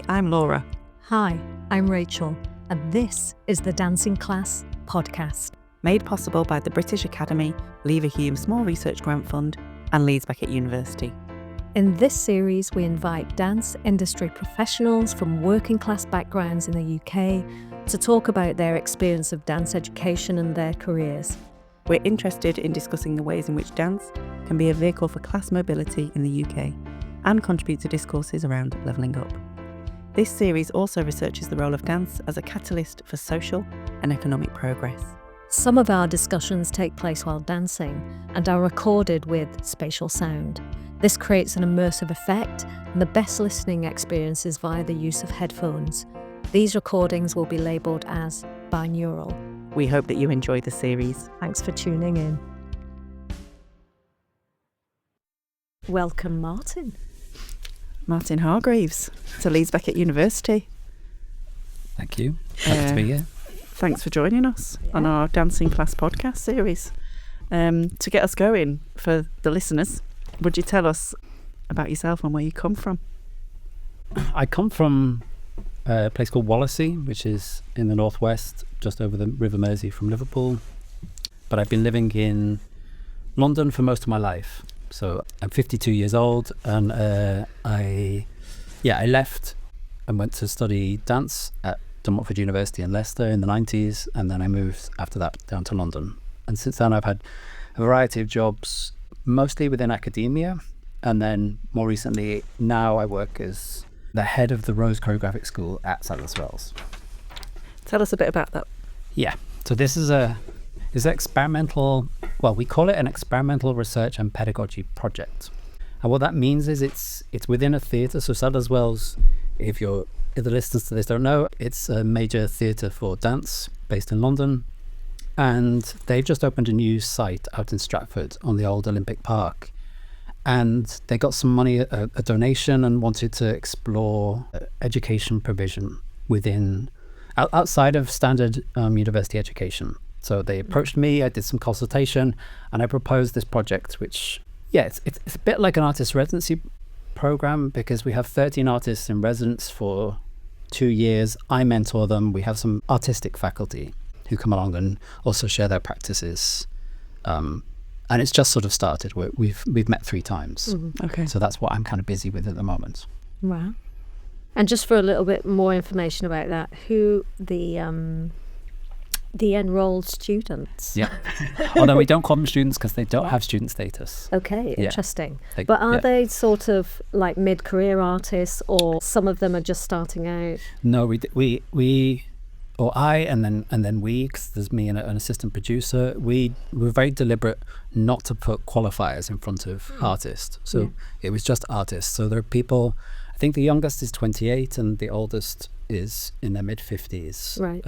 I'm Laura. Hi, I'm Rachel, and this is the Dancing Class podcast. Made possible by the British Academy, Leverhulme Small Research Grant Fund and Leeds Beckett University. In this series, we invite dance industry professionals from working class backgrounds in the UK to talk about their experience of dance education and their careers. We're interested in discussing the ways in which dance can be a vehicle for class mobility in the UK and contribute to discourses around levelling up. This series also researches the role of dance as a catalyst for social and economic progress. Some of our discussions take place while dancing and are recorded with spatial sound. This creates an immersive effect, and the best listening experience is via the use of headphones. These recordings will be labelled as binaural. We hope that you enjoy the series. Thanks for tuning in. Welcome, Martin. Martin Hargreaves to Leeds Beckett University. Thank you. Happy to be here. Thanks for joining us on our Dancing Class podcast series. To get us going, for the listeners, would you tell us about yourself and where you come from? I come from a place called Wallasey, which is in the northwest, just over the River Mersey from Liverpool. But I've been living in London for most of my life. So I'm 52 years old, and I left and went to study dance at Dimmock University in Leicester in the 90s, and then I moved after that down to London. And since then I've had a variety of jobs, mostly within academia, and then more recently now I work as the head of the Rose Choreographic School at Sadler. Tell us a bit about that. Yeah, so this is experimental, well, we call it an experimental research and pedagogy project. And what that means is it's within a theatre. So Sadler's Wells, if the listeners to this don't know, it's a major theatre for dance based in London. And they've just opened a new site out in Stratford on the old Olympic Park. And they got some money, a donation, and wanted to explore education provision outside of standard university education. So they approached me, I did some consultation, and I proposed this project, which, it's a bit like an artist residency program, because we have 13 artists in residence for 2 years. I mentor them. We have some artistic faculty who come along and also share their practices. And it's just sort of started. We've met 3 times. Mm-hmm. Okay. So that's what I'm kind of busy with at the moment. Wow. And just for a little bit more information about that, who the enrolled students. Yeah. Although we don't call them students because they don't have student status. Okay, Yeah. interesting. But are they sort of like mid-career artists, or some of them are just starting out? No, I and then we, because there's me and an assistant producer, we were very deliberate not to put qualifiers in front of artists. So it was just artists. So there are people, I think the youngest is 28 and the oldest is in their mid-50s. Right.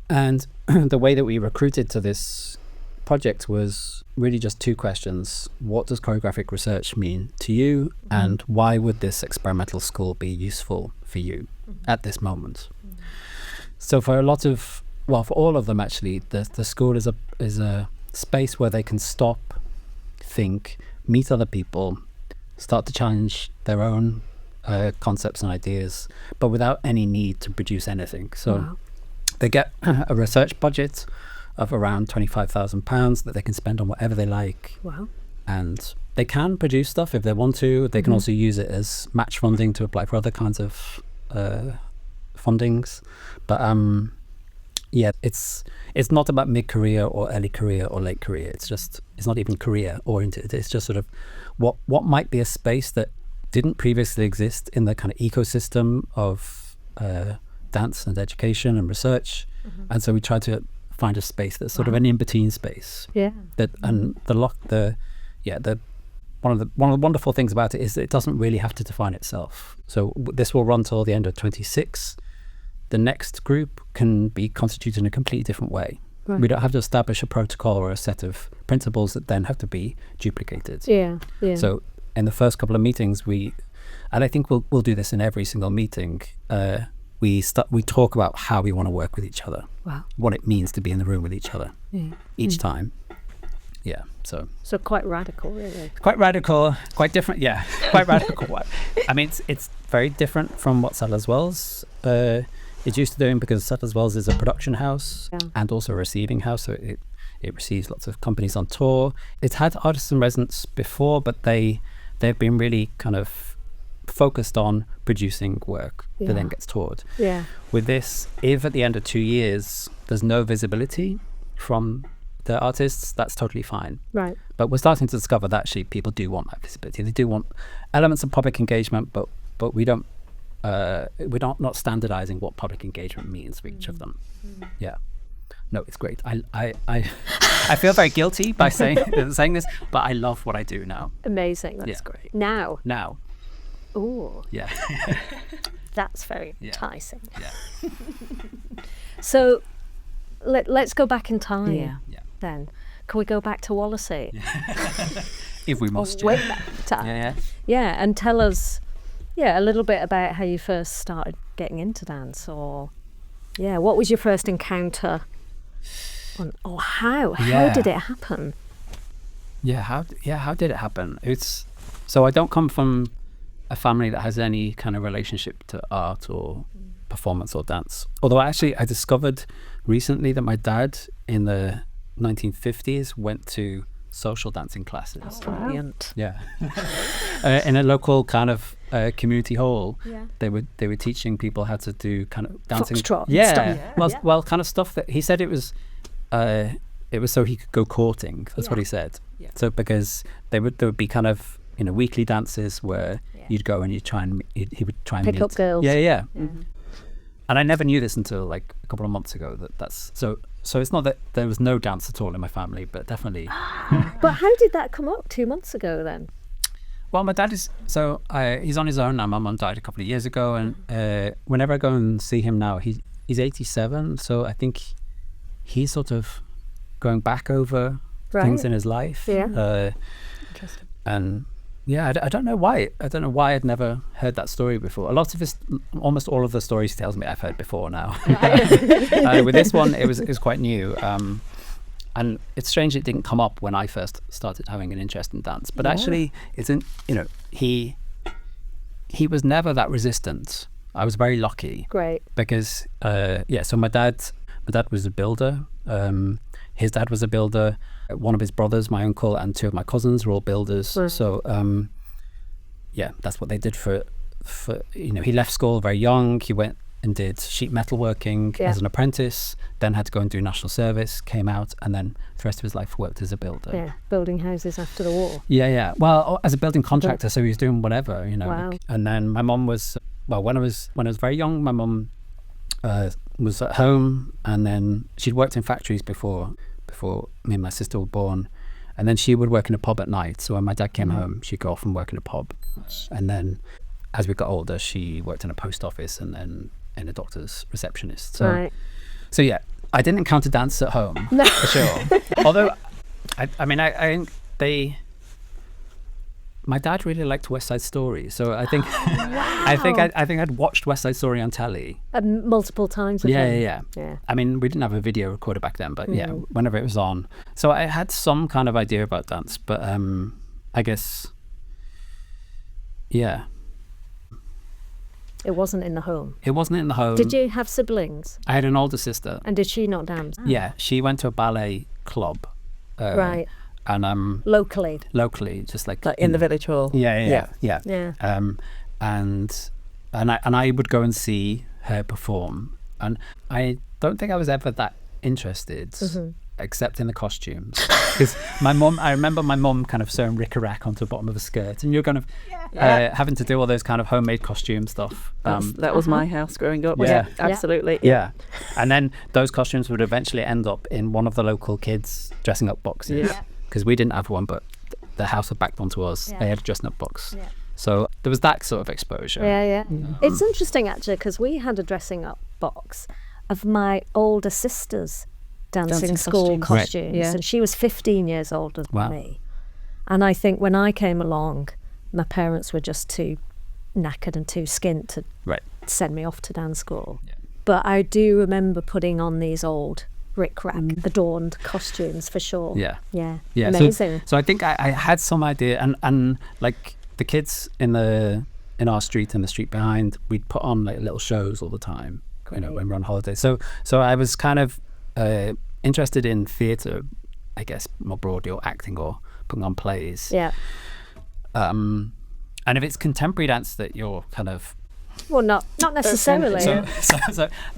And the way that we recruited to this project was really just 2 questions. What does choreographic research mean to you? And why would this experimental school be useful for you at this moment? So for all of them actually, the school is a space where they can stop, think, meet other people, start to challenge their own concepts and ideas, but without any need to produce anything. So they get a research budget of around £25,000 that they can spend on whatever they like. Wow. And they can produce stuff if they want to. They can also use it as match funding to apply for other kinds of fundings. But it's not about mid-career or early career or late career. It's not even career oriented. It's just sort of what might be a space that didn't previously exist in the kind of ecosystem of dance and education and research. And so we try to find a space that's sort of an in-between space. Yeah. One of the wonderful things about it is that it doesn't really have to define itself. So this will run till the end of 26. The next group can be constituted in a completely different way. Right. We don't have to establish a protocol or a set of principles that then have to be duplicated. Yeah. So in the first couple of meetings, and I think we'll do this in every single meeting, we talk about how we want to work with each other. Wow. What it means to be in the room with each other each time. Yeah, so quite radical, really. quite radical, quite different. Yeah, quite radical. I mean, it's very different from what Sadler's Wells is used to doing, because Sadler's Wells is a production house and also a receiving house, so it receives lots of companies on tour. It's had artists in residence before, but they've been really kind of focused on producing work that then gets toured. Yeah. With this, if at the end of 2 years there's no visibility from the artists, that's totally fine. Right. But we're starting to discover that actually people do want that visibility. They do want elements of public engagement, but we're not standardizing what public engagement means for each of them. Yeah. No, it's great. I feel very guilty by saying this, but I love what I do now. Amazing. That's great. Now. Ooh. Yeah. That's very enticing. Yeah. So let's go back in time. Yeah. Then can we go back to Wallasey? If we must. Way back in time. Yeah. Yeah, and tell us, a little bit about how you first started getting into dance, or what was your first encounter? How did it happen? How did it happen? So I don't come from a family that has any kind of relationship to art or performance or dance. Although I discovered recently that my dad in the 1950s went to social dancing classes. Brilliant. Yeah. In a local kind of community hall, they were teaching people how to do kind of dancing. Foxtrot. Well, kind of stuff that he said it was so he could go courting. That's what he said. Yeah. So because there would be kind of weekly dances where you'd go and he would try and pick meet up girls. Yeah. Mm-hmm. And I never knew this until like a couple of months ago. That's so it's not that there was no dance at all in my family, but definitely. But how did that come up 2 months ago then? Well, my dad is he's on his own now. My mum died a couple of years ago, and whenever I go and see him now, he's 87. So I think he's sort of going back over things in his life. Yeah. Interesting. And I don't know why. I don't know why I'd never heard that story before. Almost all of the stories he tells me I've heard before now. With this one, it was quite new. And it's strange it didn't come up when I first started having an interest in dance. But actually, he was never that resistant. I was very lucky. Great. Because, so my dad was a builder. His dad was a builder. One of his brothers, my uncle, and two of my cousins were all builders. Mm. So, that's what they did for he left school very young. He went and did sheet metal working as an apprentice, then had to go and do national service, came out, and then the rest of his life worked as a builder. Yeah, building houses after the war. Yeah. Well, as a building contractor, so he was doing whatever, Wow. And then my mum was, when I was very young, my mum was at home, and then she'd worked in factories before me and my sister were born, and then she would work in a pub at night. So when my dad came home, she'd go off and work in a pub, and then as we got older, she worked in a post office and then in a doctor's receptionist. So, so I didn't encounter dance at home for sure. Although, I think my dad really liked West Side Story, so I think I think I'd watched West Side Story on telly multiple times. Yeah. I mean, we didn't have a video recorder back then, but whenever it was on, so I had some kind of idea about dance. But I guess, it wasn't in the home. It wasn't in the home. Did you have siblings? I had an older sister. And did she not dance? Yeah, she went to a ballet club. Right. And locally, just like in the village hall. Yeah. Yeah. And I would go and see her perform, and I don't think I was ever that interested, except in the costumes, because I remember my mum kind of sewing rickrack onto the bottom of a skirt, and you're kind of having to do all those kind of homemade costume stuff. That was my house growing up. Yeah. Absolutely. Yeah. And then those costumes would eventually end up in one of the local kids' dressing up boxes. Yeah. Because we didn't have one, but the house had backed onto us. They had a dressing up box. Yeah. So there was that sort of exposure. Yeah. It's interesting, actually, because we had a dressing up box of my older sister's dancing school costumes. Right. And she was 15 years older than Wow. me. And I think when I came along, my parents were just too knackered and too skint to send me off to dance school. Yeah. But I do remember putting on these old rick-rack adorned costumes for sure. Yeah. Yeah. Yeah. Amazing. So I think I had some idea, and like the kids in our street and the street behind, we'd put on like little shows all the time, you know, when we're on holiday. So I was kind of interested in theatre, I guess, more broadly, or acting, or putting on plays. Yeah. And if it's contemporary dance that you're kind of... Well, not necessarily. So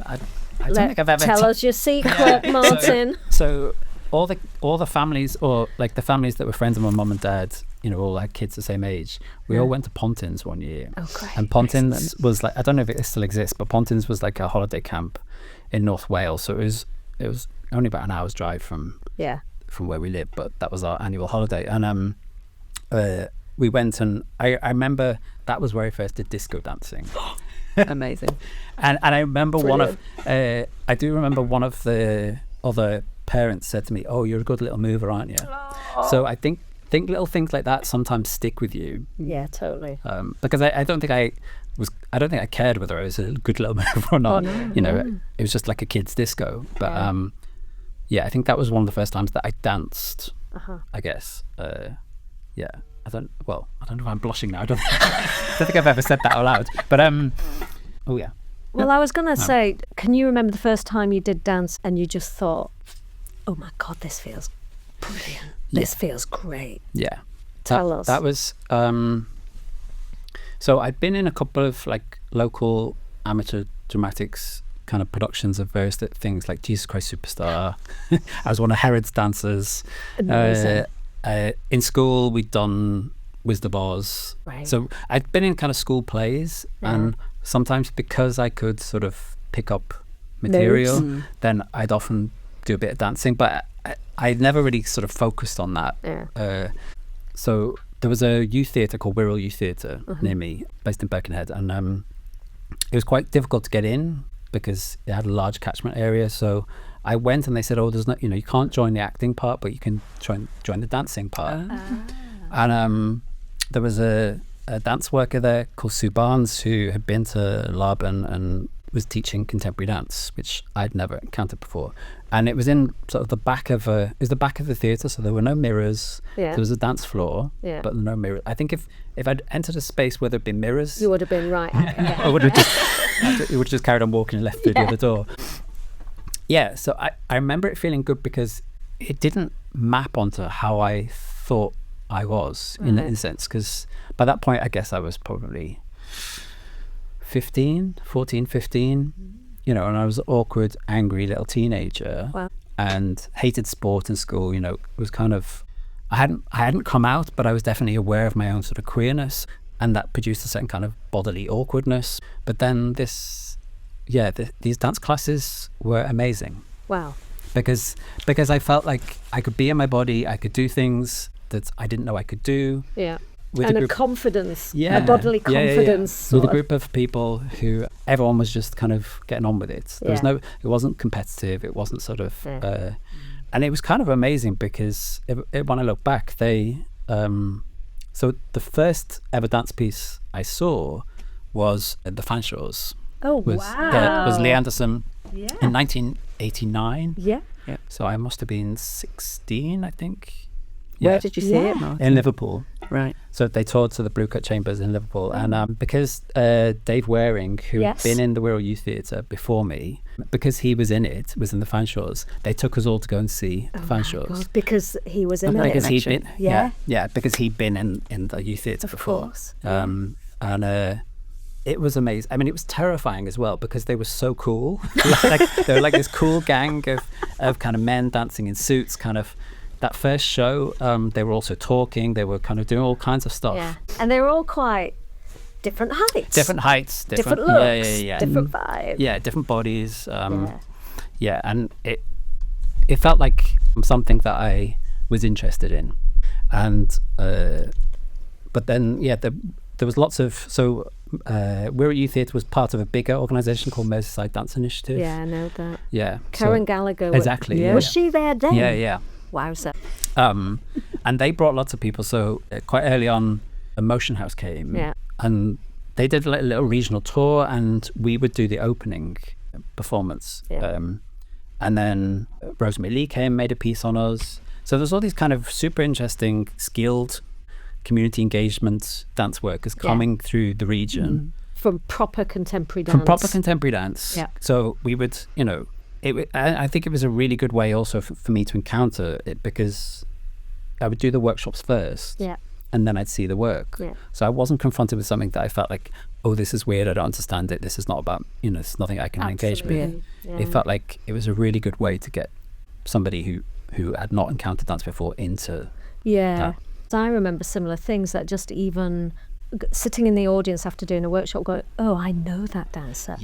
I don't think I've ever... Tell us your secret, Martin. So all the families, or like the families that were friends of my mum and dad, you know, all had kids the same age. We all went to Pontins one year. Oh, great. And Pontins was like, I don't know if it still exists, but Pontins was like a holiday camp in North Wales. So it was only about an hour's drive from where we live, but that was our annual holiday. And we went, and I remember that was where I first did disco dancing. Amazing. And I remember I do remember one of the other parents said to me, "Oh, you're a good little mover, aren't you?" Oh. So I think little things like that sometimes stick with you. Yeah, totally. Because I don't think I don't think I cared whether I was a good little mover or not. Oh, no, you know, it was just like a kid's disco. But I think that was one of the first times that I danced. I guess. Yeah. I don't know if I'm blushing now. I don't think I've ever said that out loud. But oh yeah. Well, I was going to say, can you remember the first time you did dance and you just thought, oh my God, this feels brilliant. This feels great. Yeah. Tell us. That was, so I'd been in a couple of like local amateur dramatics kind of productions of various things, like Jesus Christ Superstar. I was one of Herod's dancers. Amazing. In school, we'd done Wizard of Oz. Right. So I'd been in kind of school plays, and sometimes because I could sort of pick up material, then I'd often do a bit of dancing, but I never really sort of focused on that. Yeah. So there was a youth theatre called Wirral Youth Theatre near me, based in Birkenhead, and it was quite difficult to get in because it had a large catchment area. So I went, and they said, "Oh, there's no, you can't join the acting part, but you can join the dancing part." And there was a dance worker there called Sue Barnes, who had been to Laban and was teaching contemporary dance, which I'd never encountered before. And it was in sort of the back of the theatre, so there were no mirrors. Yeah. There was a dance floor, Yeah. but no mirrors. I think if I'd entered a space where there'd been mirrors, You would have been right. I would have just carried on walking and left through the other door. Yeah, so I remember it feeling good because it didn't map onto how I thought I was in a sense, because by that point I guess I was probably 14, 15, and I was an awkward, angry little teenager. Wow. And hated sport in school. It was kind of, I hadn't come out, but I was definitely aware of my own sort of queerness, and that produced a certain kind of bodily awkwardness. But then these dance classes were amazing. Wow. Because I felt like I could be in my body, I could do things that I didn't know I could do. Yeah. With And a a group, confidence, Yeah. a bodily Yeah, yeah, yeah. confidence. with a sort of. group of people who everyone was just kind of getting on with it. There was Yeah. it wasn't competitive. It wasn't sort of, Yeah. and it was kind of amazing because when I look back, so the first ever dance piece I saw was at the Fanshaws. Oh, Was wow. was Lee Anderson Yeah. in 1989. Yeah. So I must have been 16, I think. Where did you see Yeah. it, Martin? In Liverpool. Right. So they toured to the Blue Cut Chambers in Liverpool, and because Dave Waring, who Yes. had been in the Wirral Youth Theatre before me, because he was in the Fanshaws, they took us all to go and see the Fanshaws. God, because he was in Because it. he'd been, Yeah. because he'd been in the youth theatre before. course. And it was amazing. I mean, it was terrifying as well because they were so cool. They were like this cool gang of kind of men dancing in suits, kind of. That first show, they were also talking. They were kind of doing all kinds of stuff. Yeah. And they were all quite different heights. Different heights, Different looks. yeah. Different vibes. Yeah, different bodies. Yeah, and it felt like something that I was interested in, and but then there was lots of Wirral Youth Theatre was part of a bigger organisation called Merseyside Dance Initiative. Yeah, I know that. Yeah. Karen Gallagher. Exactly. Was she there then? Yeah. Wowza. And they brought lots of people. So quite early on, a Motion House came. Yeah. And they did like a little regional tour, and we would do the opening performance. Yeah. And then Rose Lee came, made a piece on us. So there's all these kind of super interesting, skilled community engagement dance workers coming through the region. From proper contemporary dance. From proper contemporary dance. Yeah. So we would, I think it was a really good way also for me to encounter it, because I would do the workshops first. Yeah. And then I'd see the work. Yeah. So I wasn't confronted with something that I felt like, oh, this is weird, I don't understand it, this is not about, it's nothing I can engage with. Yeah. It felt like it was a really good way to get somebody who had not encountered dance before into that. I remember similar things, that just even sitting in the audience after doing a workshop going, oh, I know that dancer.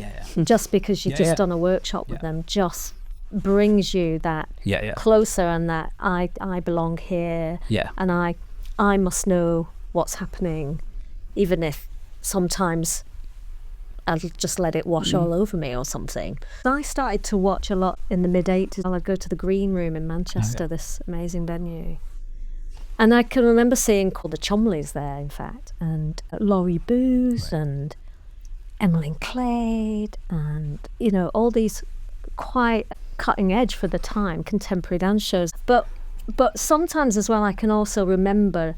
Just because you've just done a workshop with them just brings you that closer, and that I belong here, and I must know what's happening, even if sometimes I'll just let it wash all over me or something. I started to watch a lot in the mid-80s. I'd go to the Green Room in Manchester, this amazing venue. And I can remember seeing the Chumleys there, in fact, and Laurie Booth and Emmeline Clade, and, all these quite cutting edge for the time contemporary dance shows. But sometimes as well, I can also remember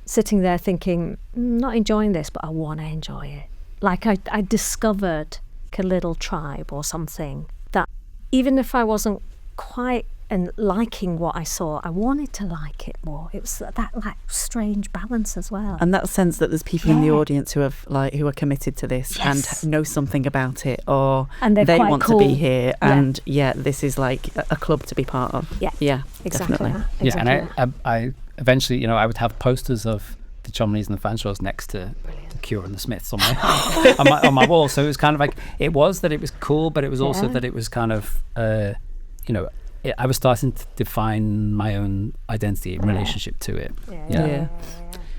sitting there thinking, not enjoying this, but I want to enjoy it. Like I discovered a little tribe or something that even if I wasn't quite liking what I saw, I wanted to like it more. It was that like strange balance as well. And that sense that there's people in the audience who are committed to this and know something about it, and they want to be here, and this is like a club to be part of. Exactly. Definitely. And I eventually, I would have posters of the Chumleys and the Fanshaws next to the Cure and the Smiths on my on my wall. So it was kind of like, it was cool, but it was also that it was kind of I was starting to define my own identity in relationship to it.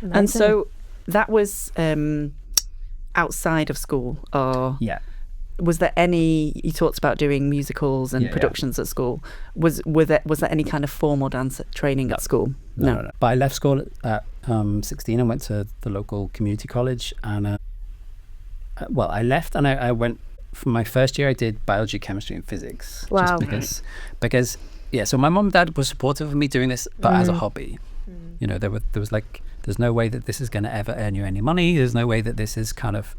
And so that was outside of school, or was there any? You talked about doing musicals and productions at school. Was there any kind of formal dance training at school? No. But I left school at 16 and went to the local community college, and I left and I went. For my first year, I did biology, chemistry, and physics. Wow. Just because so my mum and dad were supportive of me doing this, but as a hobby. There was like, there's no way that this is going to ever earn you any money. There's no way that this is kind of.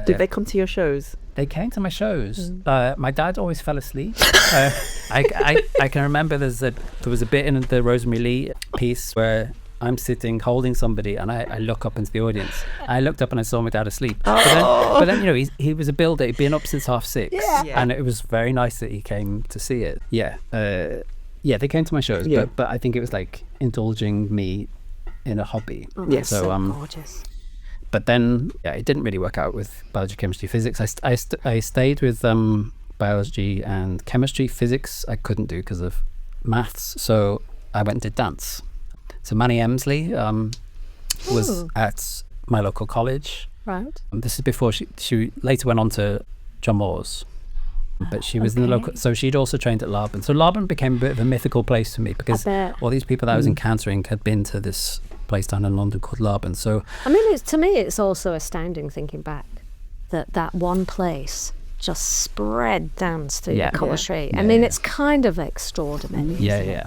Did they come to your shows? They came to my shows. My dad always fell asleep. I can remember there was a bit in the Rose Lee piece where I'm sitting holding somebody, and I look up into the audience. I looked up and I saw my dad asleep. But then he was a builder. He'd been up since 6:30, and it was very nice that he came to see it. They came to my shows, but I think it was like indulging me in a hobby. So gorgeous. But then it didn't really work out with biology, chemistry, physics. I stayed with biology and chemistry. Physics I couldn't do because of maths, so I went and did dance. So Manny Emsley was at my local college. Right. This is before she later went on to John Moore's. But she was in the local, so she'd also trained at Laban. So Laban became a bit of a mythical place for me, because all these people that I was encountering had been to this place down in London called Laban. So I mean, to me it's also astounding thinking back that one place just spread dance through the country. I mean, it's kind of extraordinary.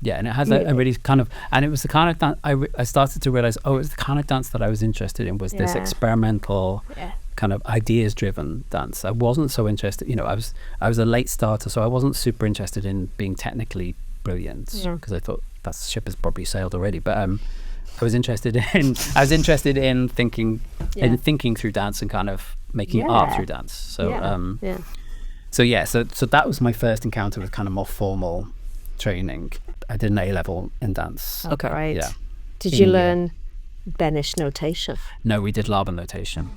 Yeah, and it has a really kind of, and it was the kind of dance I started to realize, it was the kind of dance that I was interested in, was this experimental kind of ideas driven dance. I wasn't so interested, I was a late starter, so I wasn't super interested in being technically brilliant, because I thought that ship has probably sailed already. But I was interested in thinking through dance and kind of making art through dance. So so that was my first encounter with kind of more formal training. I did an A-level in dance. Okay, right. Yeah. Did you learn Benish notation? No, we did Laban notation.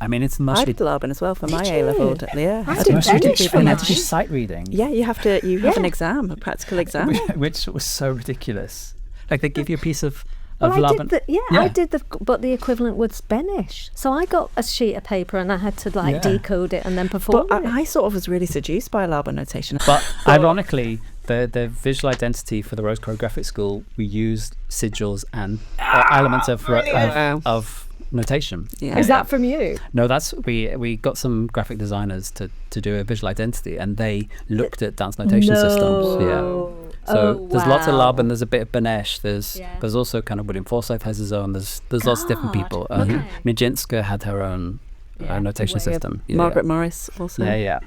I mean, it's I mostly. did Laban as well for my A-level. I did Benish for mine. Did you sight reading? Yeah, you have an exam, a practical exam, which was so ridiculous. Like, they give you a piece of I Laban. I did but the equivalent was Benish. So I got a sheet of paper and I had to decode it and then perform but it. I sort of was really seduced by Laban notation. But ironically, the visual identity for the Rose Choreographic School, we used sigils and elements of notation. Yeah. Is that from you? No, that's we got some graphic designers to do a visual identity, and they looked at dance notation systems. Yeah. So there's lots of Lab, and there's a bit of Benesh. There's also kind of William Forsythe has his own. There's lots of different people. Mijinska had her own notation system. Margaret Morris also. Yeah.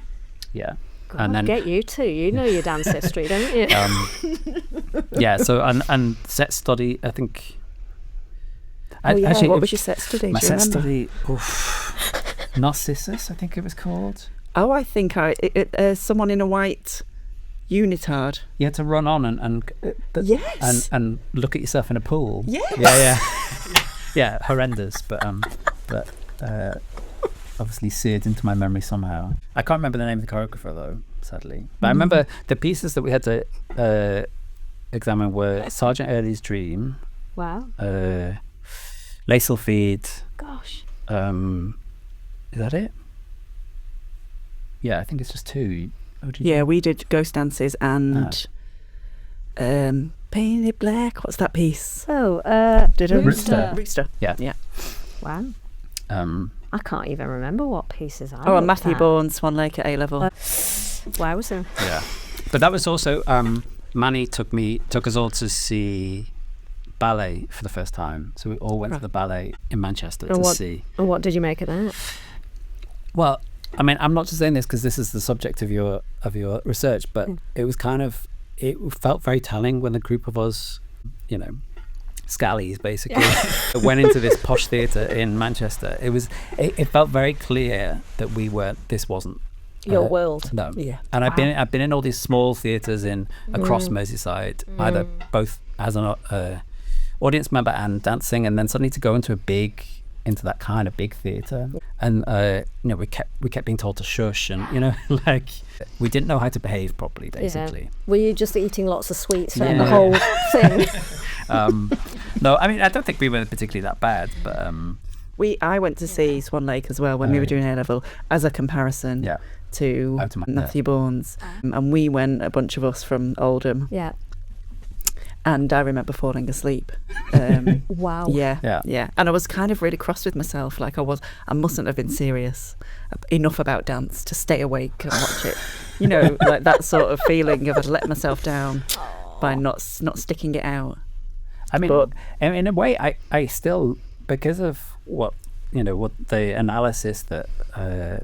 God, And then get you too. You know your dance history, don't you? So and set study, I think. What was your set study? My Do you set remember? study, Narcissus, I think it was called. Oh, I think someone in a white unitard. You had to run on Yes. and look at yourself in a pool. Yes. Yeah, horrendous, but obviously seared into my memory somehow. I can't remember the name of the choreographer though, sadly. But I remember the pieces that we had to examine were Sergeant Early's Dream. Wow. Les Sylphides. Gosh. Is that it? Yeah, I think it's just two. Yeah, we did Ghost Dances and Painted Black. What's that piece? Oh, Did a Rooster. Yeah. Wow. I can't even remember what pieces I and Matthew Bourne, Swan Lake at A-level. Wowzer. Yeah. But that was also Manny took us all to see ballet for the first time. So we all went to the ballet in Manchester to see. And what did you make of that? Well, I mean, I'm not just saying this because this is the subject of your research, but it was it felt very telling when the group of us, scallies basically, went into this posh theatre in Manchester. It felt very clear that this wasn't your world. No. Yeah. And I've been in all these small theatres across Merseyside, either both as an audience member and dancing, and then suddenly to go into that kind of big theatre, and we kept being told to shush, and we didn't know how to behave properly basically. Yeah. Were you just eating lots of sweets throughout the whole thing? No, I mean, I don't think we were particularly that bad, but I went to see Swan Lake as well when we were doing A-level as a comparison to Matthew Bourne's, and we went, a bunch of us from Oldham. Yeah. And I remember falling asleep. Wow. Yeah. And I was kind of really cross with myself. Like I mustn't have been serious enough about dance to stay awake and watch it. Like that sort of feeling of I'd let myself down by not sticking it out. I mean, but in a way, I still, because of what the analysis that the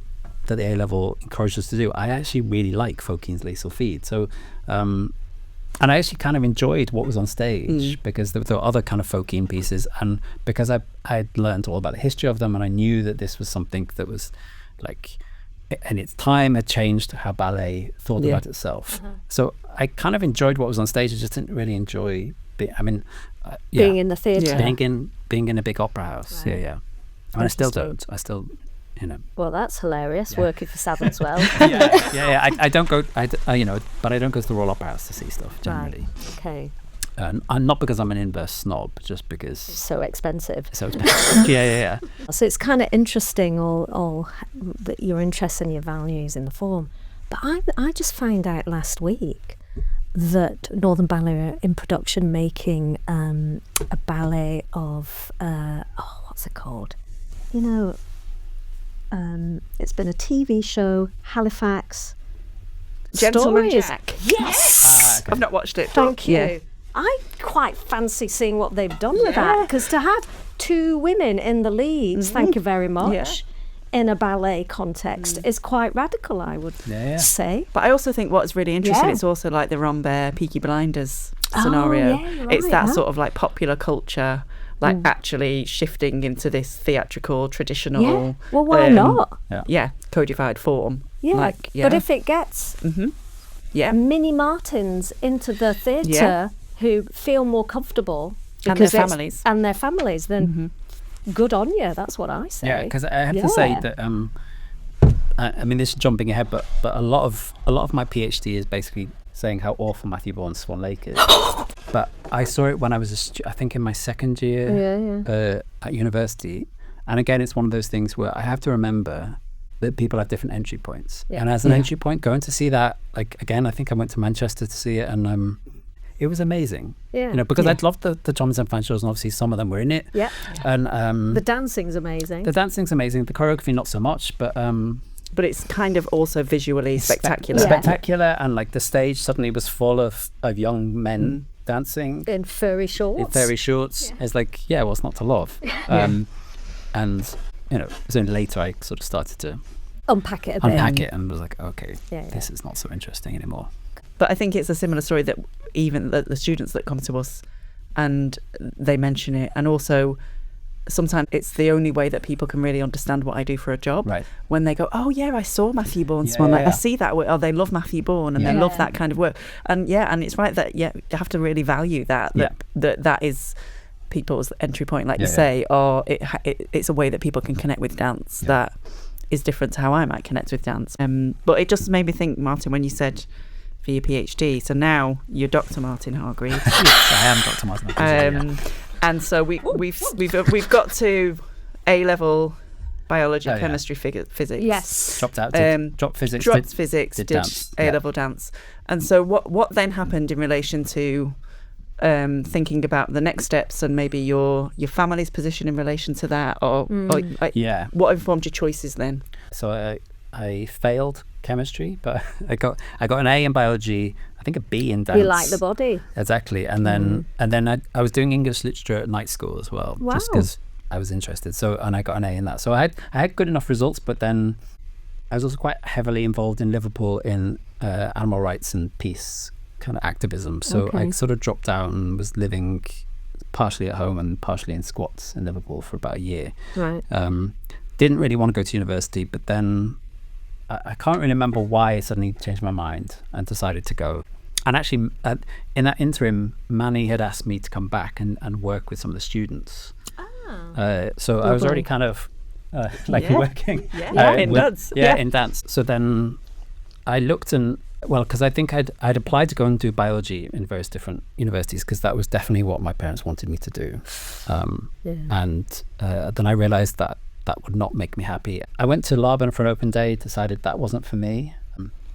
A-level encouraged us to do, I actually really like Fokeen's Les Sylphides. So, and I actually kind of enjoyed what was on stage because there were other kind of Fokeen pieces, and because I'd learned all about the history of them, and I knew that this was something that was like, in its time had changed how ballet thought about itself. So I kind of enjoyed what was on stage. I just didn't really enjoy being in the theatre, being in a big opera house. Right. Yeah. I mean, I still don't. I still. Well, that's hilarious. Working for Sadler as well. Yeah. I don't go. But I don't go to the Royal Opera House to see stuff generally. Right. Okay. And not because I'm an inverse snob, just because it's so expensive. Yeah. So it's kind of interesting, all that your interests and your values in the form. But I just found out last week that Northern Ballet are in production making a ballet of what's it called? It's been a TV show, Halifax. Gentleman Stories. Jack. Yes! Okay. I've not watched it. Thank you. Yeah. I quite fancy seeing what they've done with that, because to have two women in the leads, thank you very much, in a ballet context is quite radical, I would say. But I also think what's really interesting, it's also like the Rambert Peaky Blinders scenario. It's that sort of like popular culture, like actually shifting into this theatrical, traditional. Yeah. Well, why not? Codified form. Yeah. But if it gets mini Martins into the theatre who feel more comfortable and their families, then good on you. That's what I say. Yeah, because I have to say that I mean, this is jumping ahead, but a lot of my PhD is basically saying how awful Matthew Bourne's Swan Lake is. But I saw it when I was I think in my second year at university, and again, it's one of those things where I have to remember that people have different entry points. And as an entry point, going to see that, like, again, I think I went to Manchester to see it, and it was amazing. Yeah. You know, because I'd loved the Thomas and Fan shows, and obviously some of them were in it. Yeah. And The dancing's amazing. the dancing's amazing. The choreography not so much, but it's kind of also visually spectacular. Spectacular, and like the stage suddenly was full of young men dancing in furry shorts. in fairy shorts. It's like, what's not to love? And you know, it was only later I sort of started to Unpack it a bit. and was like, okay, this is not so interesting anymore. But I think it's a similar story that even the students that come to us and they mention it, and also sometimes it's the only way that people can really understand what I do for a job. Right. When they go, oh yeah, I saw Matthew Bourne's one. I see that. Oh, they love Matthew Bourne, and they love that kind of work. And and it's right that you have to really value that. That is people's entry point, like you say, or it's a way that people can connect with dance that is different to how I might connect with dance. But it just made me think, Martin, when you said for your PhD, so now you're Dr. Martin Hargreaves. Yes, I am Dr. Martin Hargreaves. And so we've got to A-level biology, chemistry, physics. Yes. Dropped out. Dropped physics. Dropped physics. Did dance. A-level dance. And so what then happened in relation to thinking about the next steps and maybe your family's position in relation to that, or what informed your choices then? So I failed chemistry, but I got an A in biology. I think a B in dance. You like the body. Exactly, and then I was doing English literature at night school as well, just because I was interested. So, and I got an A in that. So I had good enough results, but then I was also quite heavily involved in Liverpool in animal rights and peace kind of activism. So I sort of dropped out and was living partially at home and partially in squats in Liverpool for about a year. Right. Didn't really want to go to university, but then I can't really remember why I suddenly changed my mind and decided to go. And actually, in that interim, Manny had asked me to come back and work with some of the students. So I was already kind of working in dance. In dance. So then I looked because I think I'd applied to go and do biology in various different universities, because that was definitely what my parents wanted me to do. And then I realised that would not make me happy. I went to Laban for an open day, decided that wasn't for me.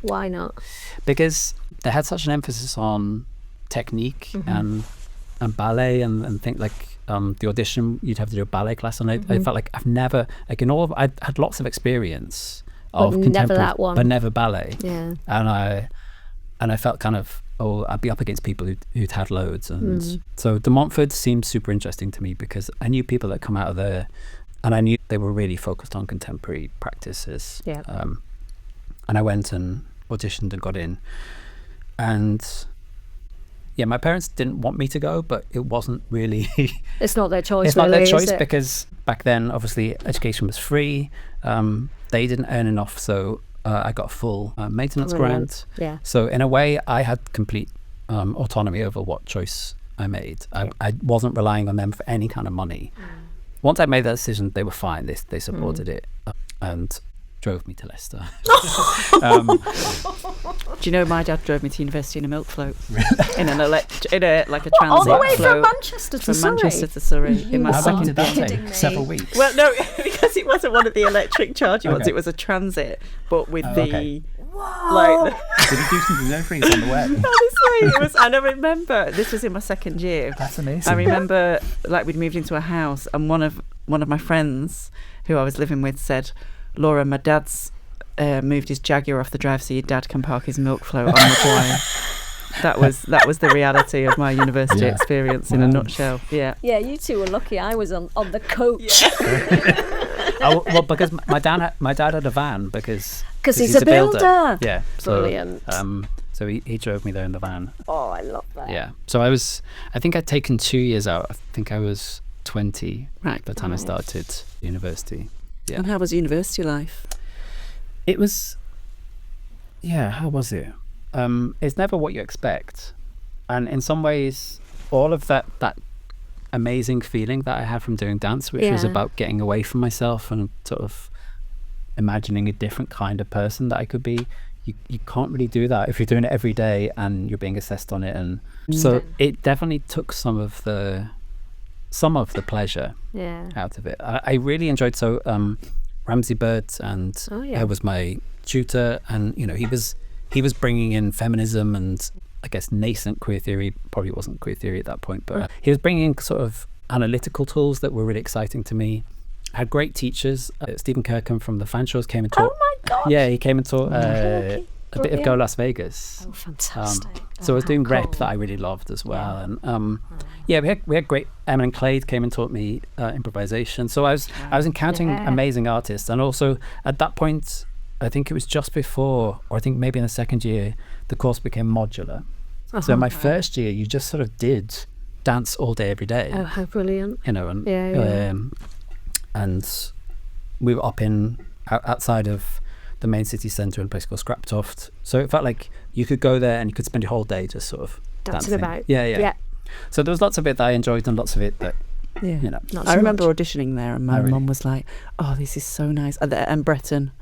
Why not? Because they had such an emphasis on technique and ballet and things like the audition, you'd have to do a ballet class, and I felt like I've never, like in all, I had lots of experience of contemporary, never that one, but never ballet. Yeah. And I felt kind of, I'd be up against people who'd had loads, and so De Montfort seemed super interesting to me because I knew people that come out of there, and I knew they were really focused on contemporary practices. Yeah. And I went and auditioned and got in, and my parents didn't want me to go, but it wasn't really it's not their choice. It's not their choice, because back then obviously education was free. They didn't earn enough, so I got a full maintenance grant. Yeah. So in a way I had complete autonomy over what choice I made. I wasn't relying on them for any kind of money. Once I made that decision, they were fine. They supported it and drove me to Leicester. Do you know my dad drove me to university in a milk float? in a transit all the way float from Manchester to Surrey. Manchester to Surrey in my How long second did that year. take? Several weeks. Well, no, because it wasn't one of the electric charging ones. It was a transit, but with the like. Did you do some deliveries on the way? Honestly, it was. And I remember this was in my second year. That's amazing. I remember like we'd moved into a house, and one of my friends who I was living with said, "Laura, my dad's moved his Jaguar off the drive so your dad can park his milk float on the drive." That was the reality of my university experience in a nutshell. Yeah. Yeah, you two were lucky. I was on the coach. Well, because my dad had a van because he's a builder. Yeah. Brilliant. So he drove me there in the van. Oh, I love that. Yeah. So I think I'd taken 2 years out. I think I was 20 by the time I started university. Yeah. And how was university life? It was, how was it? It's never what you expect. And in some ways, all of that amazing feeling that I had from doing dance, which was about getting away from myself and sort of imagining a different kind of person that I could be, you can't really do that if you're doing it every day and you're being assessed on it. And so it definitely took some of the pleasure out of it. I really enjoyed Ramsey Bird, and was my tutor, and he was bringing in feminism and I guess, nascent queer theory. Probably wasn't queer theory at that point, but he was bringing sort of analytical tools that were really exciting to me. Had great teachers. Stephen Kirkham from the Fanshaws came and taught. Oh my gosh! Yeah, he came and taught a bit of Brilliant. Go Las Vegas. Oh, fantastic! So I was doing rep cool. that I really loved as well, and we had great. Eminem Clade came and taught me improvisation. So I was encountering amazing artists, and also at that point, I think it was just before, or I think maybe in the second year, the course became modular. So in my first year, you just sort of did dance all day, every day. Oh, how brilliant! You know, and and we were up outside of the main city centre in a place called Scraptoft. So it felt like you could go there and you could spend your whole day just sort of dancing about. Yeah. So there was lots of it that I enjoyed and lots of it that, you know. I remember auditioning there, and my mum was like, "Oh, this is so nice." And Breton,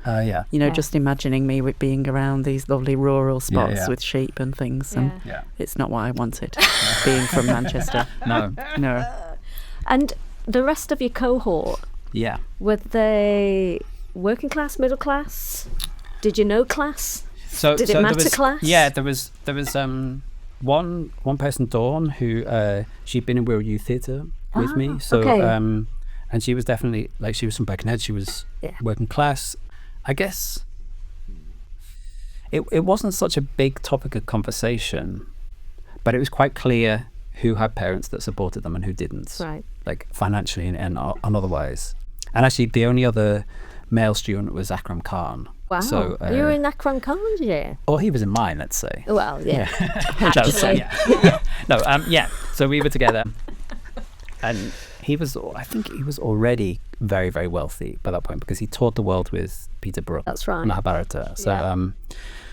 you know, just imagining me with being around these lovely rural spots with sheep and things, and it's not what I wanted, being from Manchester. No. And the rest of your cohort, were they working class, middle class? Did you know class? Did it matter class? Yeah, there was one person, Dawn, who she'd been in Wirral Youth Theatre with me. So and she was definitely, like, she was from Beckett. She was working class. I guess it wasn't such a big topic of conversation, but it was quite clear who had parents that supported them and who didn't. Right. Like financially and otherwise. And actually the only other male student was Akram Khan. Wow. So, you were in Akram Khan's year? Or he was in mine, let's say. Well, yeah. Actually. So we were together. And I think he was already very, very wealthy by that point, because he toured the world with Peter Brook. That's right. Mahabharata. So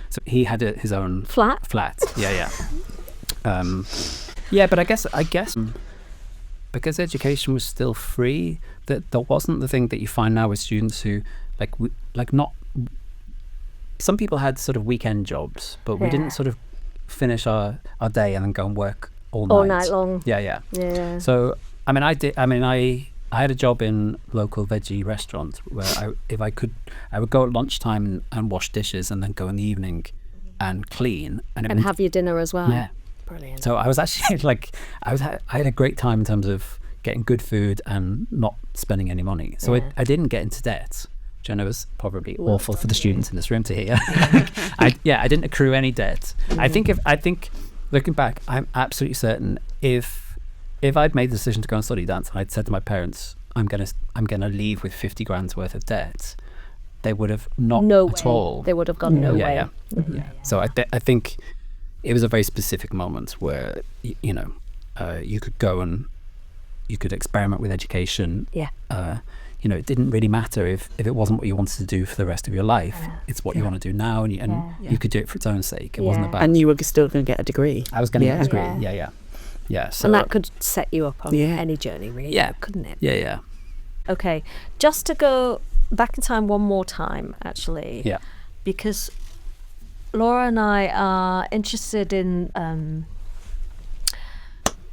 so he had his own flat. Yeah. But I guess because education was still free, that there wasn't the thing that you find now with students who not. Some people had sort of weekend jobs, but we didn't sort of finish our day and then go and work all night long. Yeah. So I had a job in local veggie restaurant where I would go at lunchtime and wash dishes and then go in the evening and clean and have your dinner as well. Yeah. Brilliant. So I was actually I had a great time in terms of getting good food and not spending any money. So I didn't get into debt, which I know is probably awful for the students in this room to hear. I didn't accrue any debt. I think looking back, I'm absolutely certain if I'd made the decision to go and study dance and I'd said to my parents, I'm gonna leave with 50 grand's worth of debt, they would have not at all. They would have gone no way. Yeah. So I think it was a very specific moment where you could go and you could experiment with education. It didn't really matter if it wasn't what you wanted to do for the rest of your life. It's what you want to do now, and you could do it for its own sake. It wasn't about. And you were still going to get a degree. I was going to get a degree. Yeah. So, and that could set you up on any journey, really, couldn't it? Yeah. Okay, just to go back in time one more time, actually. Yeah. Because Laura and I are interested in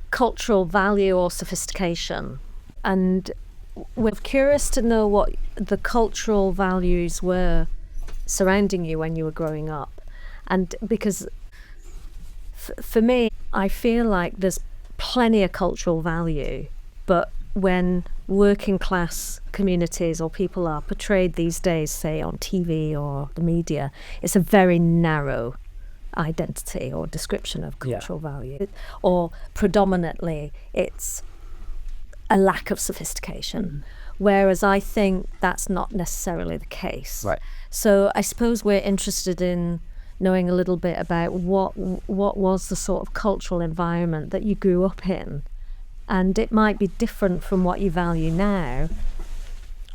cultural value or sophistication, and we're curious to know what the cultural values were surrounding you when you were growing up. And because for me, I feel like there's plenty of cultural value, but when working class communities or people are portrayed these days, say on TV or the media, it's a very narrow identity or description of cultural value, or predominantly it's a lack of sophistication, whereas I think that's not necessarily the case. Right. So I suppose we're interested in knowing a little bit about what was the sort of cultural environment that you grew up in, and it might be different from what you value now,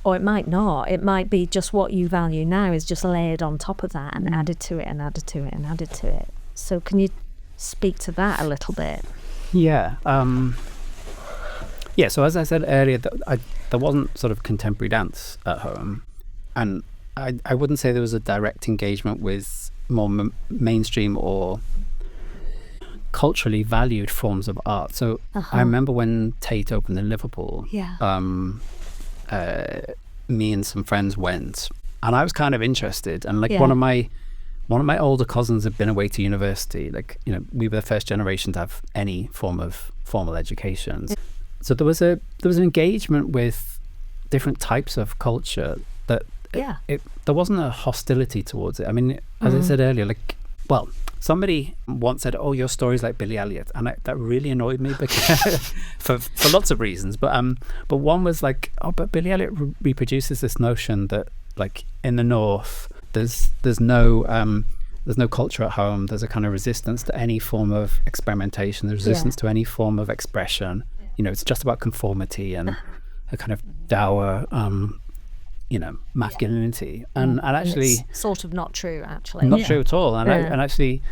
or it might not. It might be just what you value now is just layered on top of that and added to it and added to it and added to it. So can you speak to that a little bit? Yeah. So as I said earlier, there wasn't sort of contemporary dance at home, and I wouldn't say there was a direct engagement with more mainstream or culturally valued forms of art. So I remember when Tate opened in Liverpool, me and some friends went, and I was kind of interested, and one of one of my older cousins had been away to university. Like, you know, we were the first generation to have any form of formal education. So there was an engagement with different types of culture that there wasn't a hostility towards it. I mean, as I said earlier, like, well, somebody once said, "Oh, your story's like Billy Elliot," and that really annoyed me because for lots of reasons. But one was like, "Oh, but Billy Elliot reproduces this notion that, like, in the North, there's no culture at home. There's a kind of resistance to any form of experimentation. There's resistance to any form of expression. You know, it's just about conformity and a kind of dour, you know, masculinity." And actually, it's sort of not true, actually. Not true at all. And actually,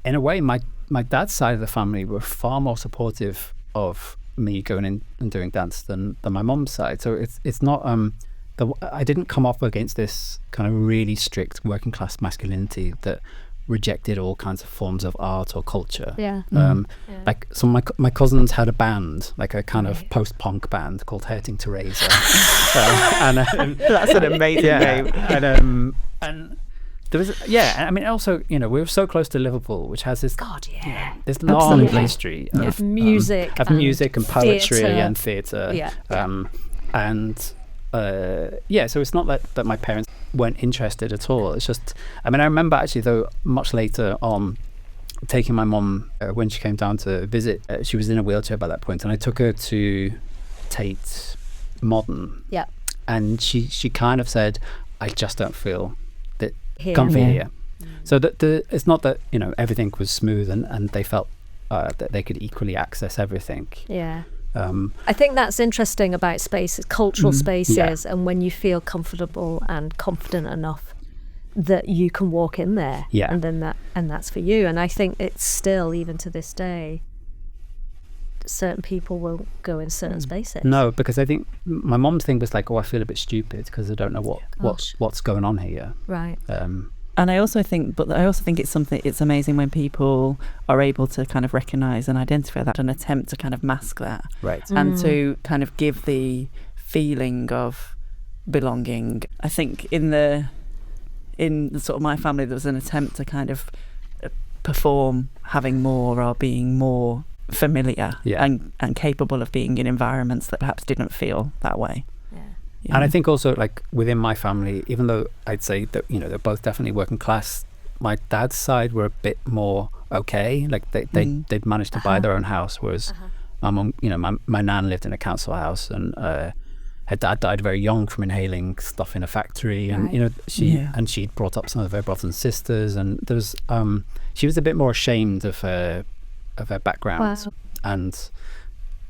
in a way, my dad's side of the family were far more supportive of me going in and doing dance than my mum's side. So it's not I didn't come up against this kind of really strict working class masculinity that rejected all kinds of forms of art or culture. Like, so my cousins had a band, like a kind of post-punk band called Hurting Teresa. That's an amazing name. And there was, I mean, also, you know, we were so close to Liverpool, which has this this long history of music, and poetry and theatre. So it's not that my parents weren't interested at all. It's just, I mean, I remember actually, though, much later on, taking my mum when she came down to visit. She was in a wheelchair by that point, and I took her to Tate Modern. Yeah. And she kind of said, "I just don't feel that comfy here." So that it's not that, you know, everything was smooth and they felt that they could equally access everything. Yeah. I think that's interesting about spaces, cultural spaces, and when you feel comfortable and confident enough that you can walk in there, and then that's for you. And I think it's still, even to this day, certain people won't go in certain spaces. No, because I think my mum's thing was like, "Oh, I feel a bit stupid because I don't know what's going on here." Right. And I also think it's amazing when people are able to kind of recognise and identify that and attempt to kind of mask that. Right. And to kind of give the feeling of belonging. I think in sort of my family, there was an attempt to kind of perform having more or being more familiar and capable of being in environments that perhaps didn't feel that way. And I think also, like, within my family, even though I'd say that, you know, they're both definitely working class, my dad's side were a bit more okay. Like, they'd managed to buy their own house, whereas my mum, you know, my nan lived in a council house, and her dad died very young from inhaling stuff in a factory, and you know, she'd brought up some of her brothers and sisters, and there was she was a bit more ashamed of her background, and,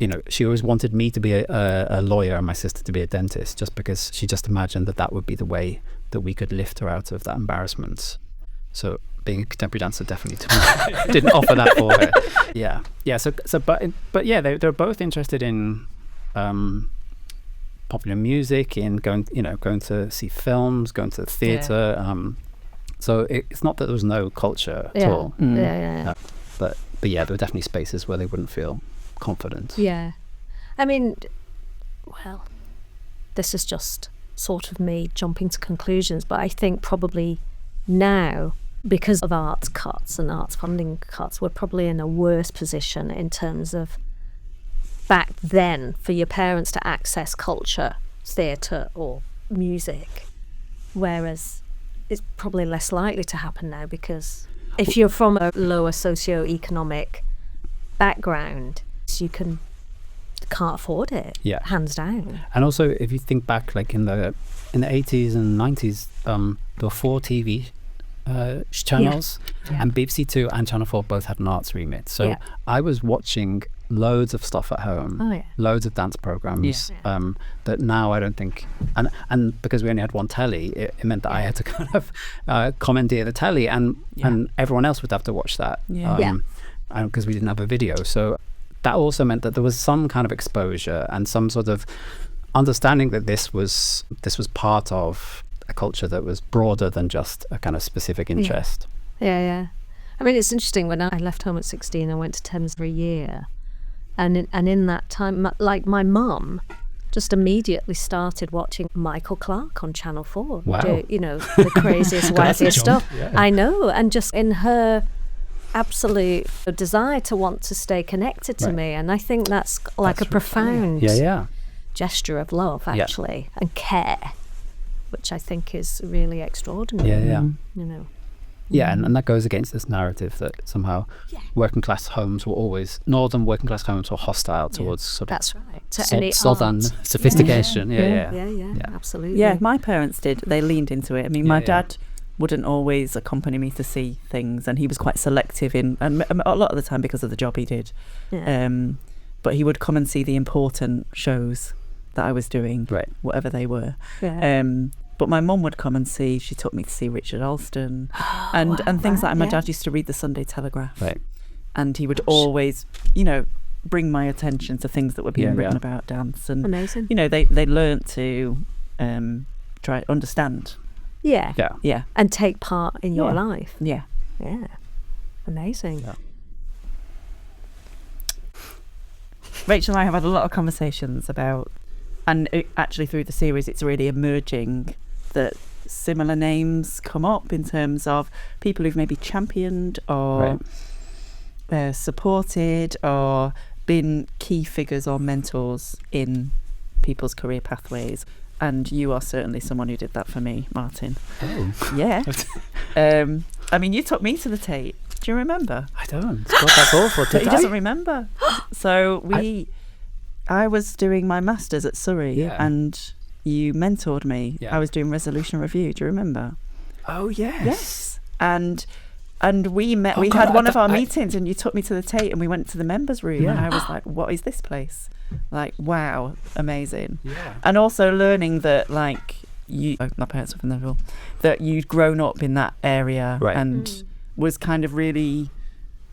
you know, she always wanted me to be a lawyer and my sister to be a dentist, just because she just imagined that would be the way that we could lift her out of that embarrassment. So being a contemporary dancer definitely didn't offer that for her. But they're both interested in popular music, in going to see films, going to theatre. So it's not that there was no culture at all. But there were definitely spaces where they wouldn't feel confident. I mean, well, this is just sort of me jumping to conclusions, but I think probably now, because of arts cuts and arts funding cuts, we're probably in a worse position in terms of back then for your parents to access culture, theatre or music, whereas it's probably less likely to happen now, because if you're from a lower socio-economic background, you can't afford it, hands down. And also, if you think back, like in the 80s and 90s, there were 4 TV channels, and BBC Two and Channel 4 both had an arts remit. So I was watching loads of stuff at home, loads of dance programs that now I don't think, and because we only had one telly, it meant that I had to kind of commandeer the telly, and everyone else would have to watch that, because we didn't have a video. So that also meant that there was some kind of exposure and some sort of understanding that this was part of a culture that was broader than just a kind of specific interest. I mean, it's interesting, when I left home at 16, I went to Thames for a year, and in that time, like, my mum just immediately started watching Michael Clarke on Channel 4. Wow. Do, you know, the craziest, waziest stuff. Yeah. I know. And just in her absolute desire to want to stay connected to me. And I think that's like a profound gesture of love, actually, and care, which I think is really extraordinary. You know. Yeah, and that goes against this narrative that somehow working class homes were always, northern working class homes were hostile towards sort of southern sophistication. Yeah, absolutely. Yeah, my parents did. They leaned into it. I mean, my dad wouldn't always accompany me to see things, and he was quite selective in, and a lot of the time because of the job he did. But he would come and see the important shows that I was doing, whatever they were. But my mum would come and see. She took me to see Richard Alston, and things like that. My dad used to read the Sunday Telegraph, and he would always, you know, bring my attention to things that were being written about dance. And amazing. You know, they learnt to try to understand. And take part in your life. Amazing. Rachel and I have had a lot of conversations about, and actually through the series it's really emerging that similar names come up in terms of people who've maybe championed or supported or been key figures or mentors in people's career pathways. And you are certainly someone who did that for me, Martin. Yeah. I mean, you took me to the Tate. Do you remember? I don't. God, that's awful. He doesn't remember. So I was doing my master's at Surrey, and you mentored me. I was doing resolution review. Do you remember? Oh yes. And we met. We had one of our meetings, and you took me to the Tate, and we went to the members' room, and I was like, "What is this place? Like, wow, amazing!" And also learning that, like, my parents were from Liverpool, that you'd grown up in that area, and was kind of really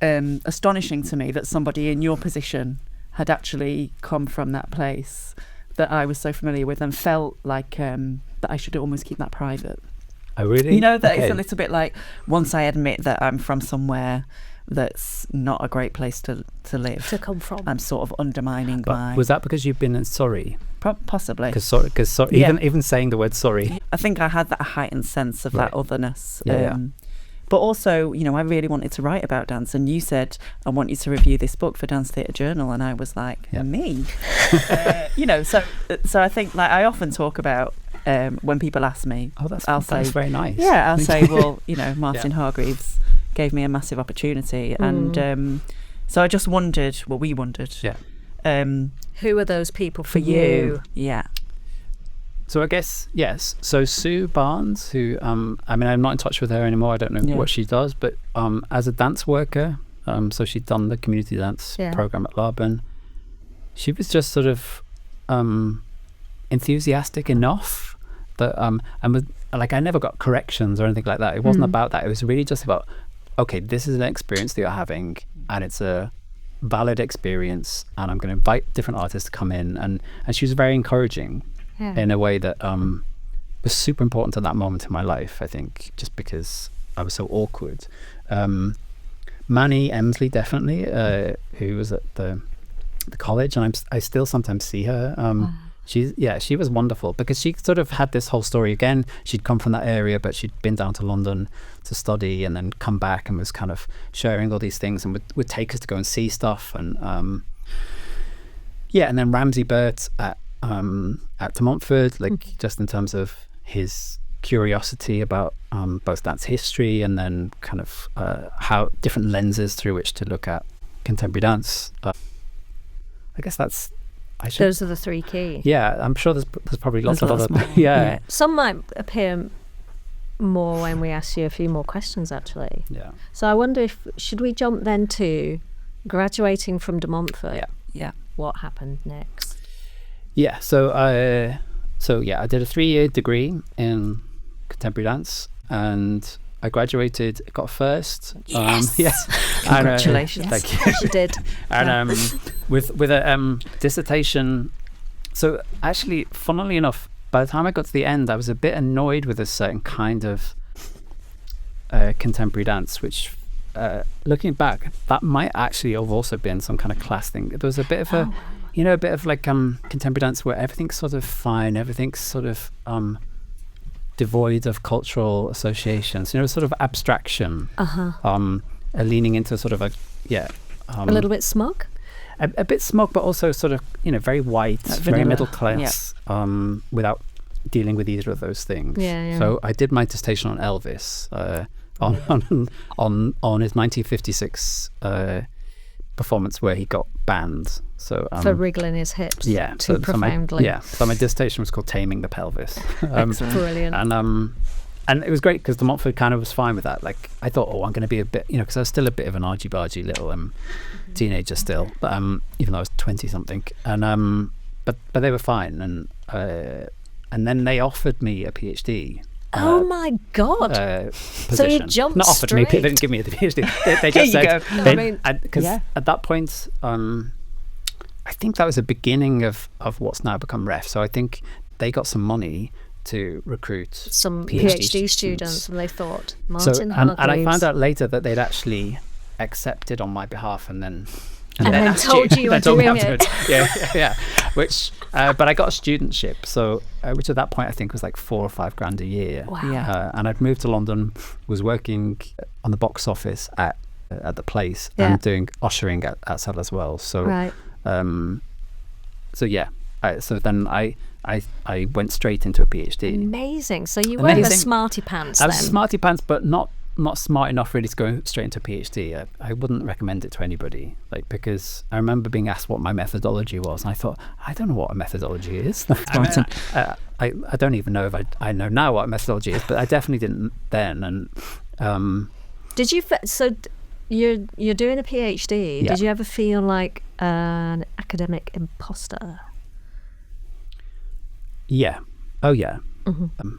astonishing to me that somebody in your position had actually come from that place that I was so familiar with, and felt like that I should almost keep that private. I really, you know, that it's a little bit like, once I admit that I'm from somewhere that's not a great place to live, to come from, I'm sort of undermining my. Was that because you've been in Surrey? Possibly. Because sorry, even saying the word sorry. I think I had that heightened sense of that otherness. But also, you know, I really wanted to write about dance, and you said, I want you to review this book for Dance Theatre Journal, and I was like, me? You know, so I think, like, I often talk about when people ask me, I'll say, very nice. Yeah, I'll say, well, you know, Martin Hargreaves gave me a massive opportunity, and so I just wondered, we wondered, who are those people for you? Yeah. So I guess, yes. So Sue Barnes, who, I mean, I'm not in touch with her anymore. I don't know what she does, but as a dance worker, so she'd done the community dance program at Laban. She was just sort of enthusiastic enough that, and was, like, I never got corrections or anything like that. It wasn't about that. It was really just about, okay, this is an experience that you're having, and it's a valid experience, and I'm going to invite different artists to come in. And she was very encouraging. In a way that was super important at that moment in my life, I think, just because I was so awkward. Manny Emsley, definitely, who was at the college, and I still sometimes see her. She was wonderful, because she sort of had this whole story again. She'd come from that area, but she'd been down to London to study, and then come back and was kind of sharing all these things, and would take us to go and see stuff. And and then Ramsey Burt at De Montfort, like, just in terms of his curiosity about both dance history, and then kind of how different lenses through which to look at contemporary dance. I guess those are the three key. Yeah, I'm sure there's probably lots of other. Some might appear more when we ask you a few more questions, actually. Yeah. So I wonder should we jump then to graduating from De Montfort? Yeah. What happened next? Yeah, so I did a 3-year degree in contemporary dance, and I graduated, got first. Yes. Congratulations. Thank you. You did. And with a dissertation. So actually, funnily enough, by the time I got to the end, I was a bit annoyed with a certain kind of contemporary dance, which, looking back, that might actually have also been some kind of class thing. There was a bit of you know, a bit of like contemporary dance where everything's sort of fine, everything's sort of devoid of cultural associations, you know, sort of abstraction, leaning into sort of a little bit smug, a bit smug, but also sort of, you know, very white, very middle class, without dealing with either of those things. So I did my dissertation on Elvis on his 1956 performance where he got banned. So for wriggling his hips so profoundly. So my dissertation was called Taming the Pelvis. Brilliant. And it was great because de Montfort kind of was fine with that. Like, I thought, I'm going to be a bit, you know, because I was still a bit of an argy-bargy little teenager still, but even though I was 20-something. And but they were fine. And then they offered me a PhD. Oh my God! Position. So you jumped Not offered straight. me, they didn't give me a PhD. They just said, because No, at that point, I think that was the beginning of what's now become REF. So I think they got some money to recruit some PhD students, and they thought Martin Hargreaves. And I found out later that they'd actually accepted on my behalf, and then told you were doing it. Yeah. Which, but I got a studentship, so which at that point I think was like $4 or $5 grand a year. Wow. And I'd moved to London, was working on the box office at the place, and doing ushering at Sadler as well. So right. So then I went straight into a PhD. Amazing. So you were a smarty pants. I was smarty pants, but not smart enough really to go straight into a PhD. I wouldn't recommend it to anybody, like, because I remember being asked what my methodology was, and I thought, I don't know what a methodology is. I don't even know if I know now what a methodology is, but I definitely didn't then. And did you? So you're doing a PhD. Yeah. Did you ever feel like an academic imposter? Yeah. Oh yeah. Mm-hmm.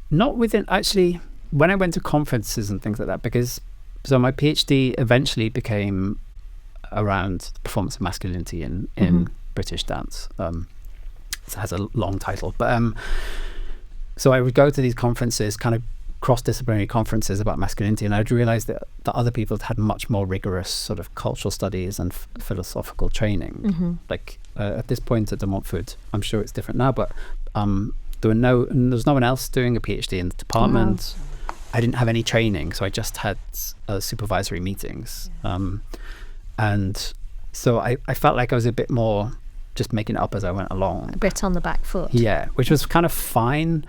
Not within, actually, when I went to conferences and things like that, because so my PhD eventually became around the performance of masculinity in British dance. It has a long title, but so I would go to these conferences, kind of cross-disciplinary conferences about masculinity, and I'd realised that other people had much more rigorous sort of cultural studies and philosophical training. Like at this point at de Montfort, I'm sure it's different now, but there was no one else doing a PhD in the department. I didn't have any training, so I just had supervisory meetings, and so I felt like I was a bit more just making it up as I went along, A bit on the back foot. Yeah, which was kind of fine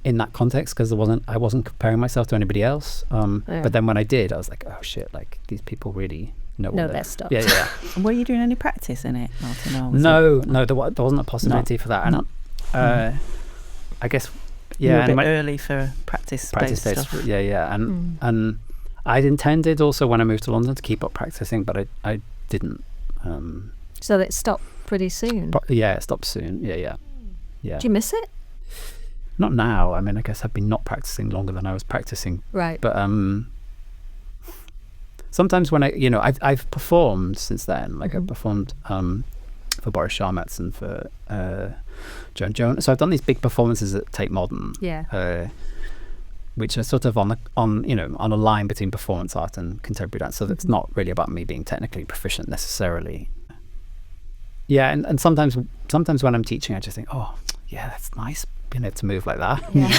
in that context, because I wasn't comparing myself to anybody else. But then when I did, I was like, oh shit, like these people really know their stuff. Yeah. And were you doing any practice in it, Martin? No, there wasn't a possibility for that. And I guess you were a bit early for practice stuff. Yeah. And I'd intended also when I moved to London to keep up practicing, but I didn't. So it stopped pretty soon. It stopped soon. Yeah. Do you miss it? Not now. I mean, I guess I've been not practicing longer than I was practicing. Right. But sometimes when I've performed since then. Like I've performed for Boris Sharmatz and for Joan Jones. So I've done these big performances at Tate Modern. Yeah. Which are sort of on a line between performance art and contemporary dance. So it's not really about me being technically proficient necessarily. Yeah, and sometimes when I'm teaching, I just think, oh, yeah, that's nice being able to move like that. Yeah.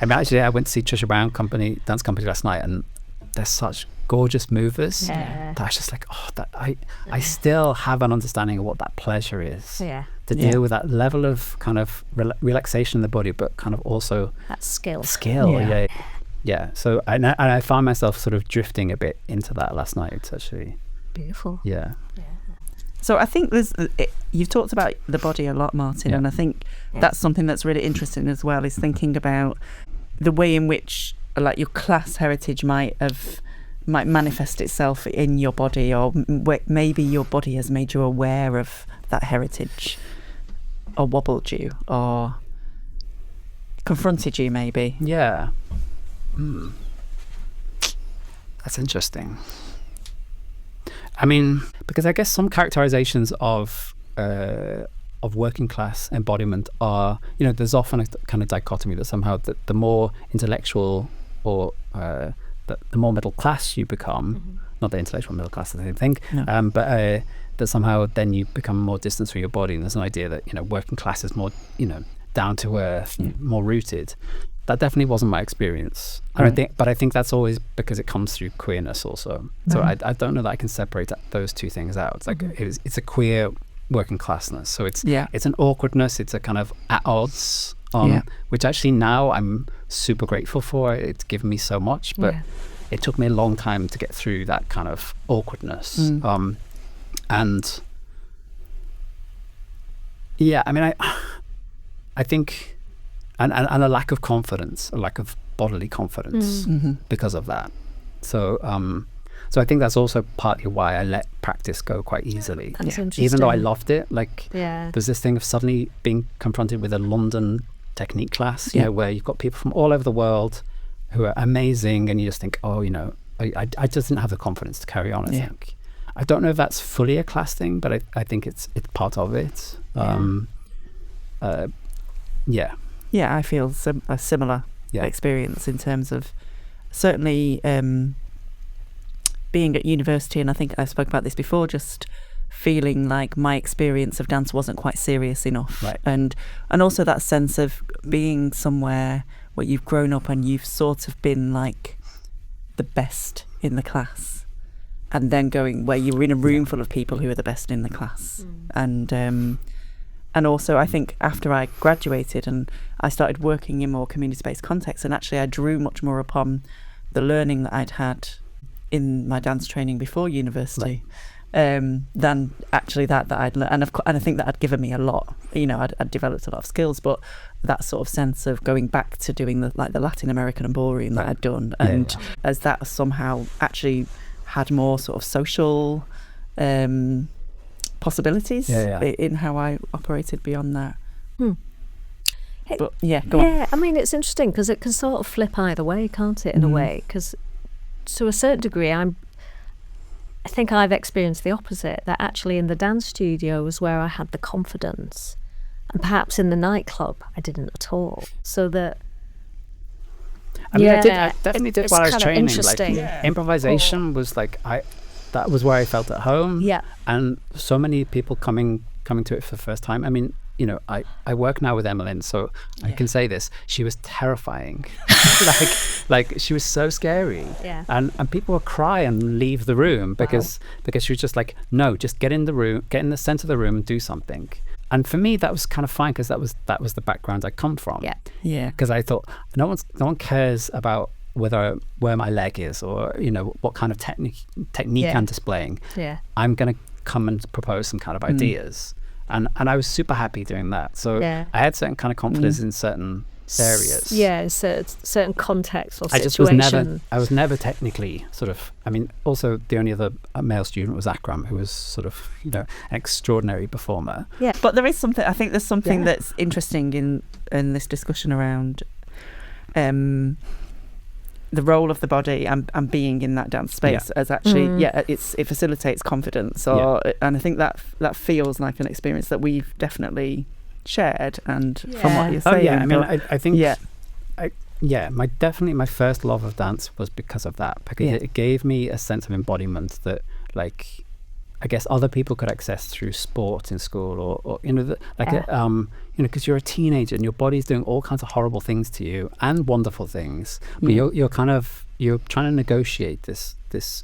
I mean, actually, I went to see Trisha Brown dance company last night, and they're such gorgeous movers that I was just like, oh, that I still have an understanding of what that pleasure is. Yeah. To deal with that level of kind of relaxation in the body, but kind of also that skill. Yeah. So I found myself sort of drifting a bit into that last night. It's actually beautiful. Yeah. So I think you've talked about the body a lot, Martin, and I think that's something that's really interesting as well, is thinking about the way in which like your class heritage might manifest itself in your body, or maybe your body has made you aware of that heritage, or wobbled you, or confronted you maybe. Yeah. That's interesting. I mean, because I guess some characterizations of working class embodiment are, there's often a kind of dichotomy that somehow the more intellectual or the more middle class you become, not the intellectual middle class, I don't think, but that somehow then you become more distant from your body, and there's an idea that, you know, working class is more, you know, down to earth, more rooted. That definitely wasn't my experience. And I think that's always because it comes through queerness also. So I don't know that I can separate those two things out. It's like it's a queer working classness. So it's an awkwardness. It's a kind of at odds, which actually now I'm super grateful for. It's given me so much, but it took me a long time to get through that kind of awkwardness. And yeah, I mean, I think, and a lack of confidence, a lack of bodily confidence because of that. So so I think that's also partly why I let practice go quite easily. That's interesting. Even though I loved it, like there's this thing of suddenly being confronted with a London technique class, you know, where you've got people from all over the world who are amazing, and you just think, oh, you know, I just didn't have the confidence to carry on, I think. I don't know if that's fully a class thing, but I think it's part of it. Yeah, I feel a similar experience in terms of certainly being at university, and I think I spoke about this before, just feeling like my experience of dance wasn't quite serious enough. Right. And also that sense of being somewhere where you've grown up and you've sort of been like the best in the class, and then going where you're in a room full of people who are the best in the class. And also I think after I graduated and I started working in more community-based contexts, and actually I drew much more upon the learning that I'd had in my dance training before university, than actually that I'd learned. And I think that had given me a lot. You know, I'd developed a lot of skills, but that sort of sense of going back to doing the Latin American and ballroom that I'd done, and as that somehow actually had more sort of social possibilities in how I operated beyond that. But go on. I mean, it's interesting because it can sort of flip either way, can't it, in a way? Because to a certain degree, I think I've experienced the opposite, that actually in the dance studio was where I had the confidence, and perhaps in the nightclub I didn't at all. So that I mean, I definitely did while I was training. Like improvisation was like that was where I felt at home. Yeah. And so many people coming to it for the first time. I mean, you know, I work now with Emmeline, so I can say this. She was terrifying. like she was so scary. Yeah. And people would cry and leave the room because she was just like, no, just get in the room, get in the center of the room and do something. And for me, that was kind of fine because that was the background I come from. Yeah. Yeah. Because I thought no one cares about where my leg is, or, you know, what kind of technique I'm displaying. Yeah. I'm going to come and propose some kind of ideas. And I was super happy doing that. So I had certain kind of confidence in certain areas. Yeah, certain context or situation. I was never technically sort of, I mean, also the only other male student was Akram, who was sort of, you know, an extraordinary performer. Yeah. But there is something, I think there's something that's interesting in this discussion around the role of the body and being in that dance space as actually it facilitates confidence, and I think that feels like an experience that we've definitely shared, and from what you're saying. I mean, I think my first love of dance was because of that, because it gave me a sense of embodiment that, like, I guess other people could access through sport in school, or you know, you know, because you're a teenager and your body's doing all kinds of horrible things to you and wonderful things, but you're trying to negotiate this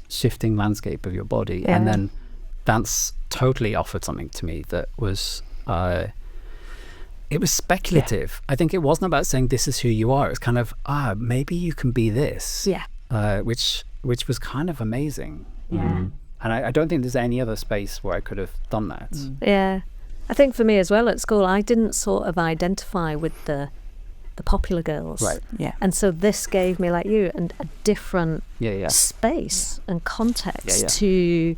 shifting landscape of your body, and then dance totally offered something to me that was it was speculative. I think it wasn't about saying this is who you are. It was kind of maybe you can be this, which was kind of amazing. And I don't think there's any other space where I could have done that. Yeah. I think for me as well at school, I didn't sort of identify with the popular girls. Right. Yeah. And so this gave me, like you, a different space and context to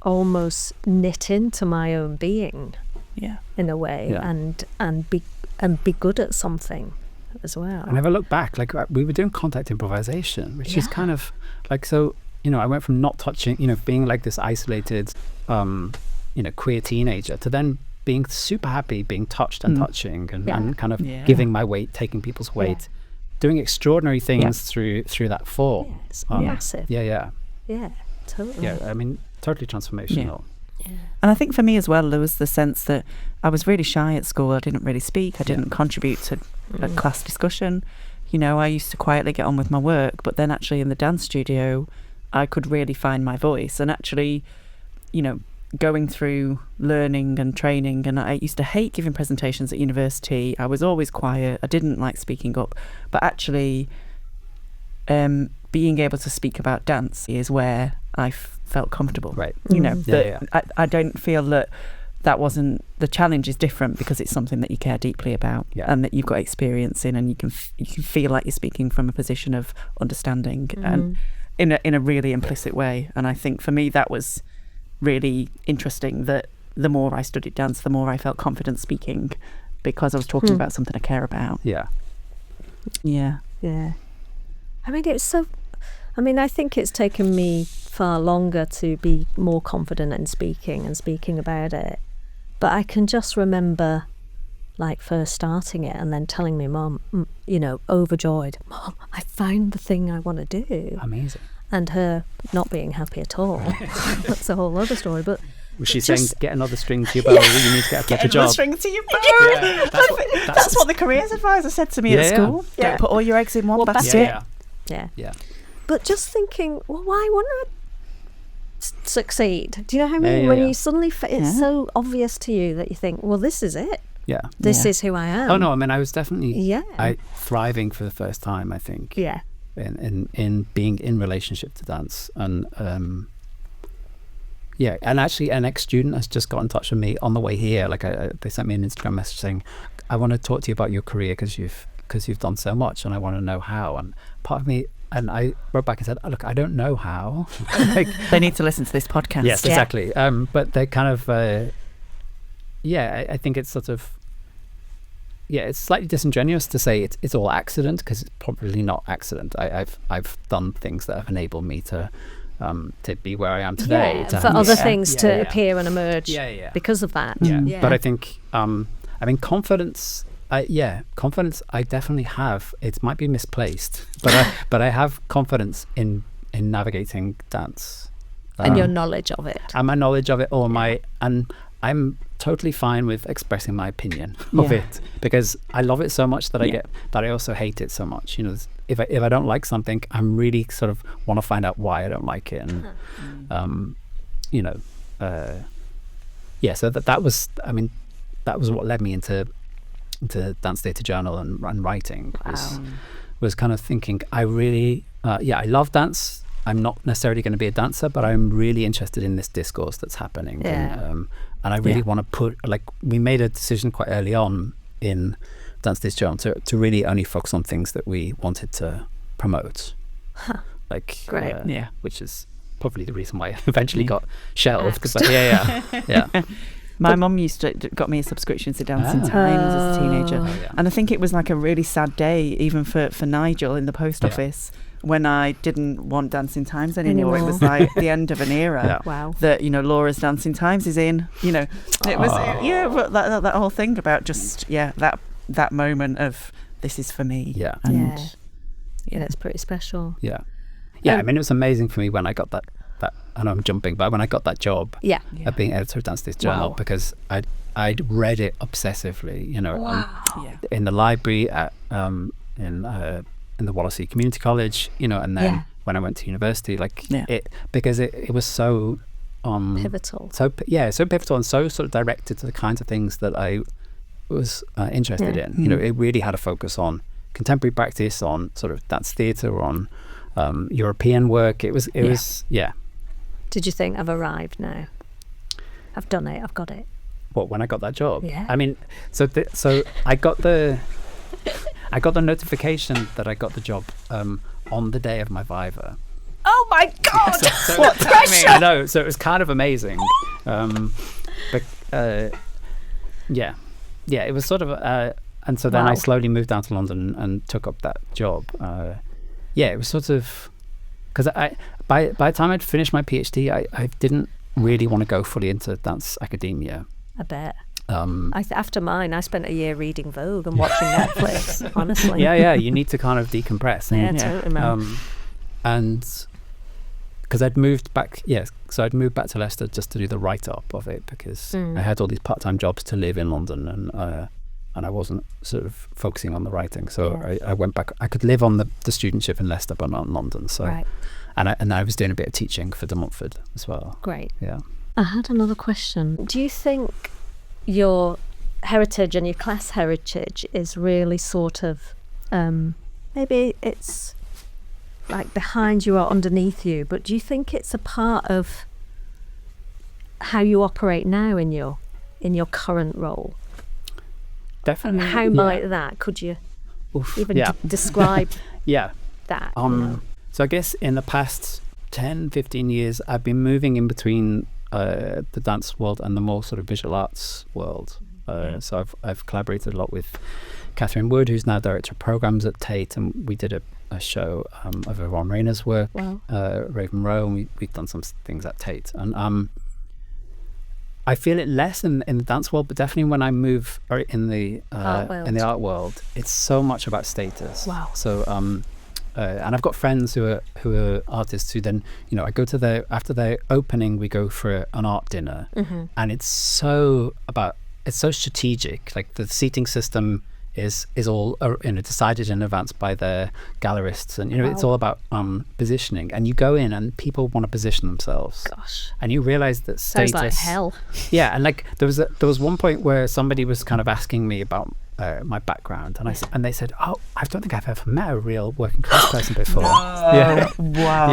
almost knit into my own being. Yeah. In a way, and be good at something as well. I never look back. Like, we were doing contact improvisation, which is kind of like, so, you know, I went from not touching, you know, being like this isolated, you know, queer teenager, to then being super happy being touched and touching and kind of giving my weight, taking people's weight, doing extraordinary things through that form. It's massive. Yeah, totally. Yeah, I mean, totally transformational. And I think for me as well, there was the sense that I was really shy at school. I didn't really speak. I didn't contribute to a class discussion. You know, I used to quietly get on with my work, but then actually in the dance studio, I could really find my voice. And actually, you know, going through learning and training, and I used to hate giving presentations at university. I was always quiet. I didn't like speaking up. But actually, being able to speak about dance is where I felt comfortable. Right. You know, I don't feel that wasn't, the challenge is different because it's something that you care deeply about and that you've got experience in, and you can feel like you're speaking from a position of understanding and in a really implicit way. And I think for me that was really interesting, that the more I studied dance, the more I felt confident speaking, because I was talking about something I care about. Yeah. I mean, I think it's taken me far longer to be more confident in speaking about it. But I can just remember, like, first starting it and then telling my mum, you know, overjoyed, "Mum, I found the thing I want to do." Amazing. And her not being happy at all. That's a whole other story. But was she saying, get another string to your bow, you need to get a proper job? String to your bow. That's what the careers advisor said to me at school. Don't put all your eggs in one basket. Yeah. But just thinking, well, why wouldn't I succeed? Do you know what I mean? When you suddenly, it's so obvious to you that you think, well, this is it. Yeah. This is who I am. Oh, no, I mean, I was definitely thriving for the first time, I think. Yeah. In being in relationship to dance. And and actually an ex-student has just got in touch with me on the way here. Like they sent me an Instagram message saying, I want to talk to you about your career because you've done so much and I want to know how. And part of me, and I wrote back and said, look, I don't know how. Like, they need to listen to this podcast. Yes, exactly. But they kind of I think it's sort of, it's slightly disingenuous to say it's all accident, because it's probably not accident. I've done things that have enabled me to be where I am today. For other things to appear and emerge because of that. But I think, confidence. Confidence I definitely have. It might be misplaced, but I have confidence in navigating dance. And your knowledge of it. And my knowledge of it, and I'm totally fine with expressing my opinion of it, because I love it so much that I also hate it so much. You know, if I don't like something, I'm really sort of want to find out why I don't like it, and so that was what led me into Dance Theatre Journal and writing. Was kind of thinking, I really I love dance. I'm not necessarily going to be a dancer, but I'm really interested in this discourse that's happening. And I really want to put, like, we made a decision quite early on in Dance Theatre Journal to really only focus on things that we wanted to promote. Like, great. Which is probably the reason why I eventually got shelved. Because My mum got me a subscription to Dancing Times as a teenager. And I think it was like a really sad day, even for Nigel in the post office, when I didn't want Dancing Times anymore. It was like the end of an era. Wow. That, you know, Laura's Dancing Times is in, you know. It was, but that whole thing about just, that moment of, this is for me. Yeah. It's pretty special. Yeah. Yeah, I mean, it was amazing for me when I got that, I know I'm jumping, but when I got that job of being editor of Dance Theatre Journal, because I'd read it obsessively, you know, in the library in the Wallasey Community College, you know, and then when I went to university, because it was so pivotal. So pivotal and so sort of directed to the kinds of things that I was interested in. You know, it really had a focus on contemporary practice, on sort of dance theatre, on European work. It was. Did you think, I've arrived now? I've done it. I've got it. What, when I got that job? Yeah. I mean, so I got the notification that I got the job on the day of my Viva. Oh my God! What pressure! I know. So it was kind of amazing. But it was sort of. And so then I slowly moved down to London and took up that job. It was sort of, because by the time I'd finished my PhD, I didn't really want to go fully into dance academia. I bet. After mine, I spent a year reading Vogue and watching Netflix, honestly. You need to kind of decompress. Totally. And because I'd moved back. Yes, so I'd moved back to Leicester just to do the write-up of it, because I had all these part-time jobs to live in London, and I wasn't sort of focusing on the writing. So I went back. I could live on the studentship in Leicester, but not in London. So, and I was doing a bit of teaching for Dimmock as well. Great. Yeah. I had another question. Do you think your heritage and your class heritage is really sort of, maybe it's like behind you or underneath you, but do you think it's a part of how you operate now in your current role? Definitely. How might that, could you describe that? So I guess in the past 10, 15 years, I've been moving in between the dance world and the more sort of visual arts world. So I've collaborated a lot with Catherine Wood, who's now director of programs at Tate, and we did a show of Yvonne Rayner's work, Raven Row, and we've done some things at Tate. And I feel it less in the dance world, but definitely when I move in the art world, it's so much about status. Wow. So and I've got friends who are artists who then, I go to after their opening, we go for an art dinner, and it's so strategic. Like the seating system is all decided in advance by the gallerists, and it's all about positioning. And you go in and people want to position themselves. Gosh. And you realize that status. Sounds like hell. Yeah, and like there was one point where somebody was kind of asking me about my background, and they said, "Oh, I don't think I've ever met a real working class person before." Yeah. Wow.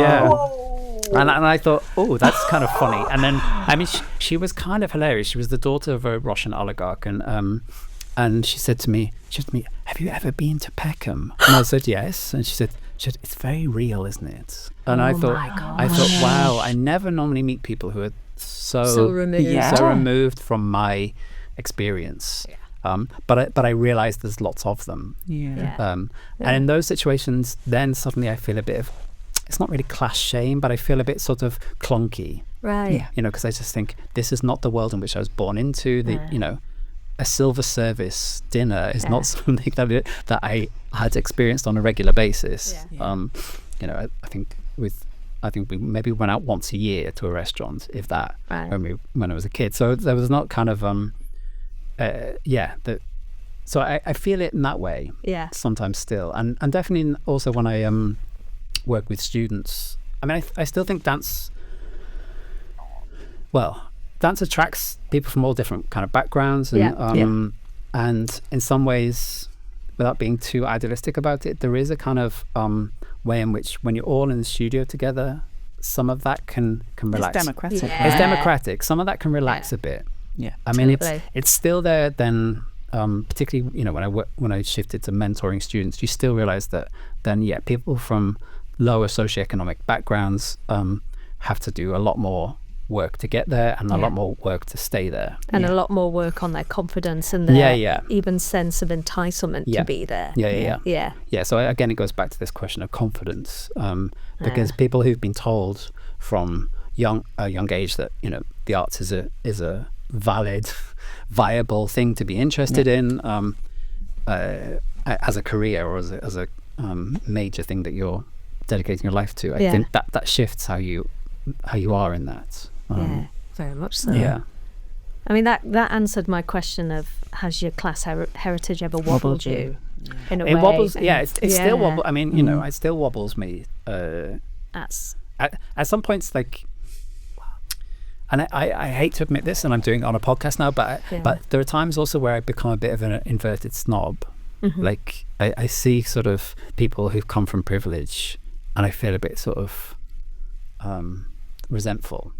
Yeah. And I thought, oh, that's kind of funny. And then, I mean, she was kind of hilarious. She was the daughter of a Russian oligarch, and she said to me, "Have you ever been to Peckham?" And I said, "Yes." And she said, "It's very real, isn't it?" And I thought, wow, I never normally meet people who are so removed from my experience. Yeah. But I realized there's lots of them. And in those situations, then suddenly I feel a bit of, it's not really class shame, but I feel a bit sort of clunky. Right. Because I just think this is not the world in which I was born into. A silver service dinner is not something that I had experienced on a regular basis. I think we maybe went out once a year to a restaurant, if that, when I was a kid. So there was not kind of so I feel it in that way sometimes still, and definitely also when I work with students. I mean, I still think dance attracts people from all different kind of backgrounds, and and in some ways, without being too idealistic about it, there is a kind of way in which when you're all in the studio together, some of that can relax. It's democratic. It's democratic. Some of that can relax a bit. Yeah, I mean, it's still there. Then, particularly, when I shifted to mentoring students, you still realize that then, people from lower socioeconomic backgrounds have to do a lot more work to get there, and a lot more work to stay there, and a lot more work on their confidence and their even sense of entitlement to be there. So again, it goes back to this question of confidence, because people who've been told from a young age that the arts is a valid, viable thing to be interested in as a career, or as a major thing that you're dedicating your life to. I think that shifts how you are in that. Very much so. Yeah. I mean, that answered my question of, has your class heritage ever wobbled you? In a way. Wobbles. Yeah, it still wobbles. I mean, it still wobbles me. At some points, like. And I hate to admit this, and I'm doing it on a podcast now, but there are times also where I become a bit of an inverted snob. Like I see sort of people who've come from privilege, and I feel a bit sort of resentful,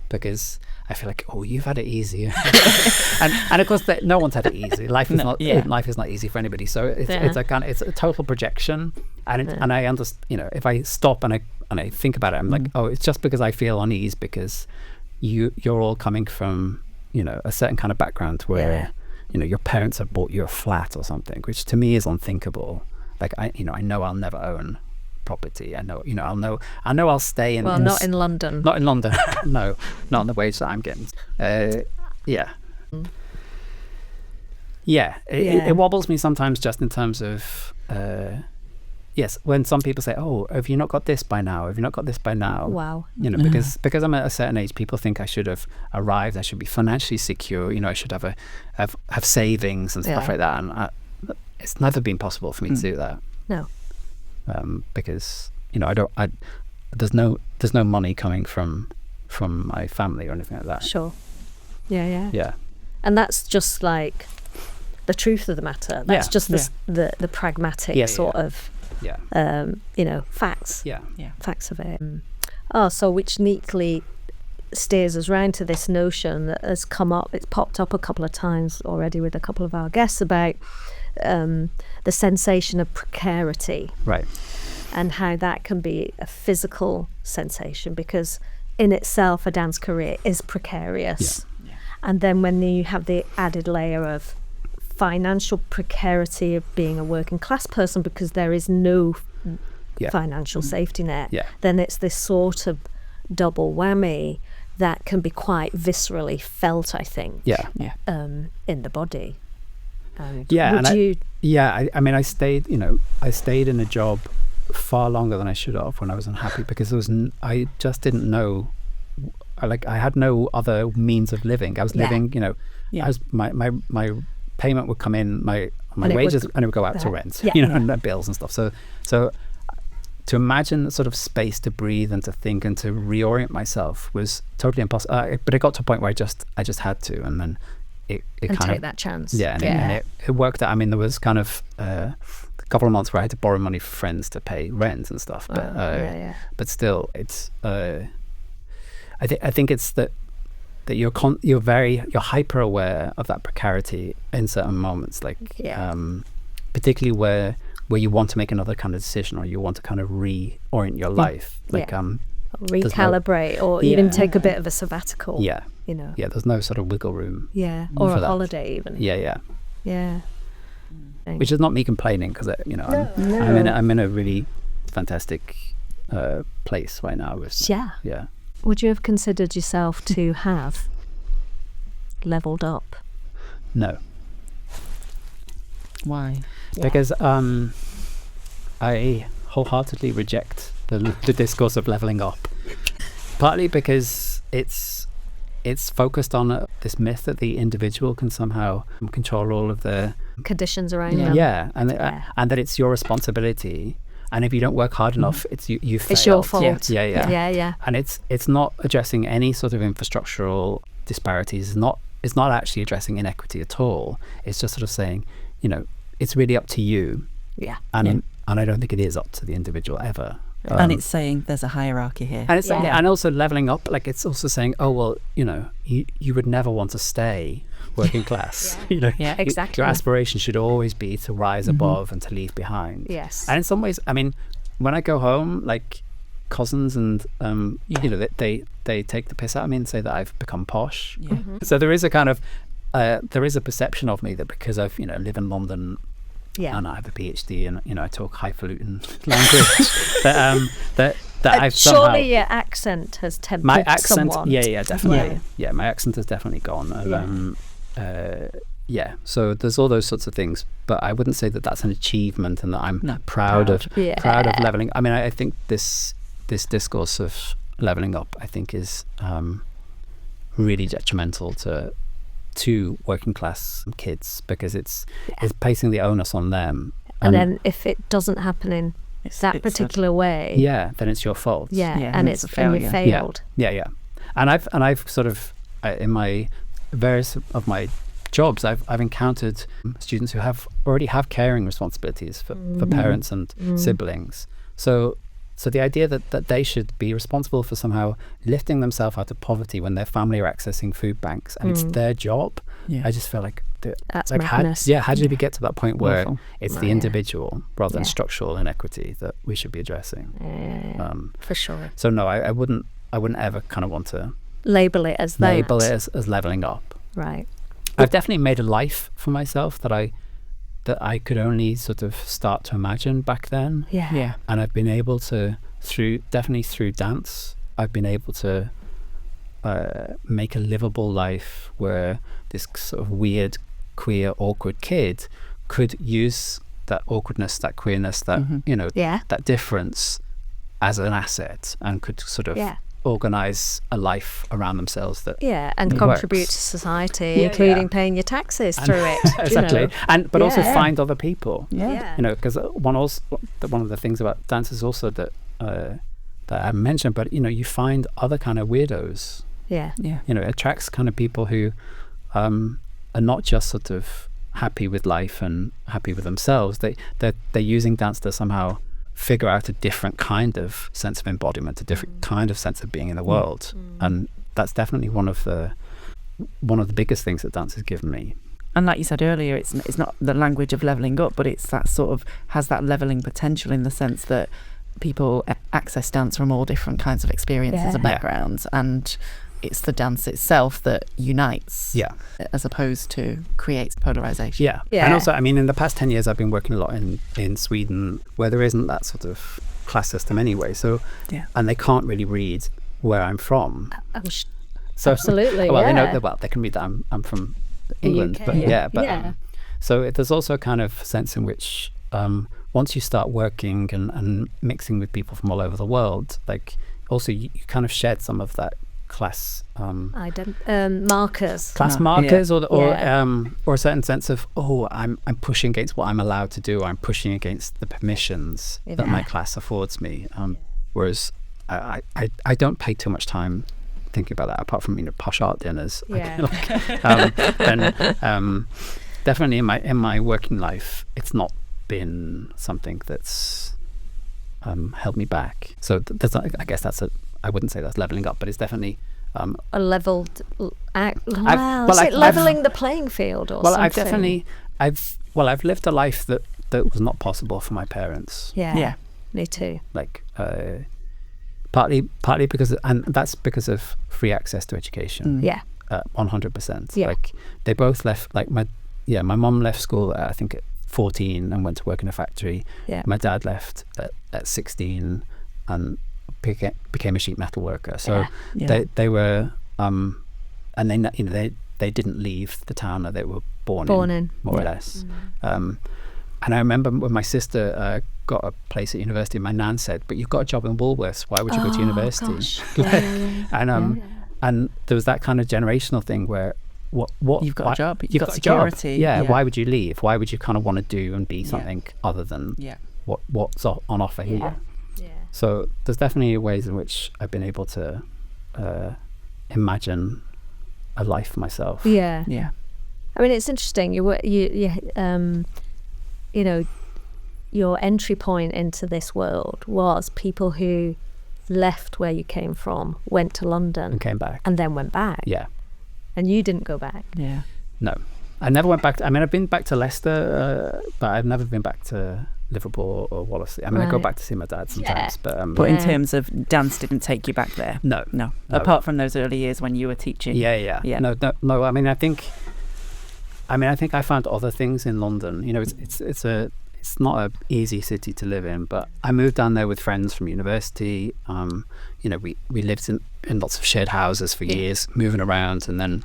because I feel like, oh, you've had it easier, and of course no one's had it easy. Life is not easy for anybody. So it's a total projection, and I understand. If I stop and I think about it, I'm like, oh, it's just because I feel unease because you're all coming from a certain kind of background where your parents have bought you a flat or something, which to me is unthinkable. Like I know I'll never own property. I know I'll stay in. Well, not in London. Not in London. No, not on the wage that I'm getting. It wobbles me sometimes, just in terms of yes, when some people say, "Oh, have you not got this by now? Have you not got this by now?" Wow. You know, because I'm at a certain age, people think I should have arrived. I should be financially secure. You know, I should have savings and stuff like that. And it's never been possible for me to do that. No. Because you know, there's no money coming from my family or anything like that. Sure. Yeah. Yeah. And that's just like the truth of the matter. That's just the pragmatic sort of facts. Yeah. Facts of it. So which neatly steers us round to this notion that has come up. It's popped up a couple of times already with a couple of our guests about the sensation of precarity. Right. And how that can be a physical sensation, because in itself a dance career is precarious. Yeah. And then when you have the added layer of financial precarity of being a working class person, because there is no financial safety net, then it's this sort of double whammy that can be quite viscerally felt, I think, in the body. And I mean, I stayed in a job far longer than I should have when I was unhappy, because I just didn't know, I had no other means of living. I was living, I was, my payment would come in, my wages, and it would go out to rent, and bills and stuff. So to imagine sort of space to breathe and to think and to reorient myself was totally impossible. But it got to a point where I just had to, and then it kind take of that chance. And it worked out. I mean, there was kind of a couple of months where I had to borrow money from friends to pay rent and stuff. But but still, it's I think it's that you're hyper aware of that precarity in certain moments, particularly where you want to make another kind of decision, or you want to kind of reorient your life, recalibrate, or even take a bit of a sabbatical. There's no sort of wiggle room. Or a holiday even. Which is not me complaining, because I'm in a really fantastic place right now. Would you have considered yourself to have leveled up? No. Why? Because I wholeheartedly reject the discourse of leveling up. Partly because it's focused on this myth that the individual can somehow control all of the conditions around them. And that it's your responsibility. And if you don't work hard enough, it's you failed. It's your fault. Yeah. And it's not addressing any sort of infrastructural disparities. It's not actually addressing inequity at all. It's just sort of saying, it's really up to you. And I don't think it is up to the individual ever. And it's saying there's a hierarchy here. And it's and also leveling up, it's also saying, oh well, you would never want to stay working class. Exactly. Your aspiration should always be to rise above and to leave behind. Yes. And in some ways, I mean, when I go home, cousins and they take the piss out of me and say that I've become posh. So there is a kind of there is a perception of me that because I've live in London and I have a PhD and I talk highfalutin language that I've somehow, surely your accent has tempted my accent someone. Definitely my accent has definitely gone. So there's all those sorts of things, but I wouldn't say that that's an achievement and that I'm proud of leveling. I mean, I think this discourse of leveling up, I think, is really detrimental to working class kids, because it's placing the onus on them. And then if it doesn't happen in that particular way, then it's your fault. And it's a failure. And you failed. And I've sort of in my various of my jobs, I've encountered students who already have caring responsibilities for parents and siblings. So the idea that they should be responsible for somehow lifting themselves out of poverty when their family are accessing food banks and it's their job, I just feel like that's madness. How did we get to that point where it's the individual rather than structural inequity that we should be addressing? For sure. So no, I wouldn't ever kind of want to label it as that. Label it as leveling up. Right. I've definitely made a life for myself that I could only sort of start to imagine back then. And I've been able to, through dance, I've been able to make a livable life where this sort of weird, queer, awkward kid could use that awkwardness, that queerness, that that difference as an asset, and could sort of organise a life around themselves that and contribute to society, including paying your taxes through it. Exactly, but also find other people. Because one of the things about dance is also that that I mentioned, but you find other kind of weirdos. It attracts kind of people who are not just sort of happy with life and happy with themselves. They're using dance to somehow figure out a different kind of sense of embodiment, a different kind of sense of being in the world, and that's definitely one of the biggest things that dance has given me. And like you said earlier, it's not the language of levelling up, but it's that sort of has that levelling potential in the sense that people access dance from all different kinds of experiences and backgrounds, and it's the dance itself that unites, as opposed to creates polarization. And also, I mean, in the past 10 years I've been working a lot in Sweden, where there isn't that sort of class system anyway, so and they can't really read where I'm from. So absolutely. Well, they know that, they can read that I'm from England, but so there's also a kind of sense in which once you start working and mixing with people from all over the world, like also you kind of shed some of that class markers, or a certain sense of I'm pushing against what I'm allowed to do, I'm pushing against the permissions that my class affords me, whereas I don't pay too much time thinking about that, apart from posh art dinners. Definitely in my working life it's not been something that's held me back. So I guess I wouldn't say that's leveling up, but it's definitely a leveled leveling the playing field or something. I've lived a life that was not possible for my parents. Me too. Like partly because and that's because of free access to education. 100%. Like they both left, like my mom left school I think at 14 and went to work in a factory. My dad left at 16 and became a sheet metal worker. So they were and they didn't leave the town that they were born in more or less. And I remember when my sister got a place at university, my nan said, "But you've got a job in Woolworths, why would you go to university?" And there was that kind of generational thing where what you've got a job, you've got security. Why would you leave? Why would you kind of want to do and be something other than what's on offer here? So there's definitely ways in which I've been able to imagine a life for myself. I mean, it's interesting. Your entry point into this world was people who left where you came from, went to London and came back, and then went back. And you didn't go back. No, I never went back. I mean, I've been back to Leicester, but I've never been back to Liverpool or Wallasey. I mean, I go back to see my dad sometimes, but in terms of dance, didn't take you back there. No. Apart from those early years when you were teaching. No. I mean, I think I found other things in London. It's not an easy city to live in, but I moved down there with friends from university. We lived in lots of shared houses for years, moving around, and then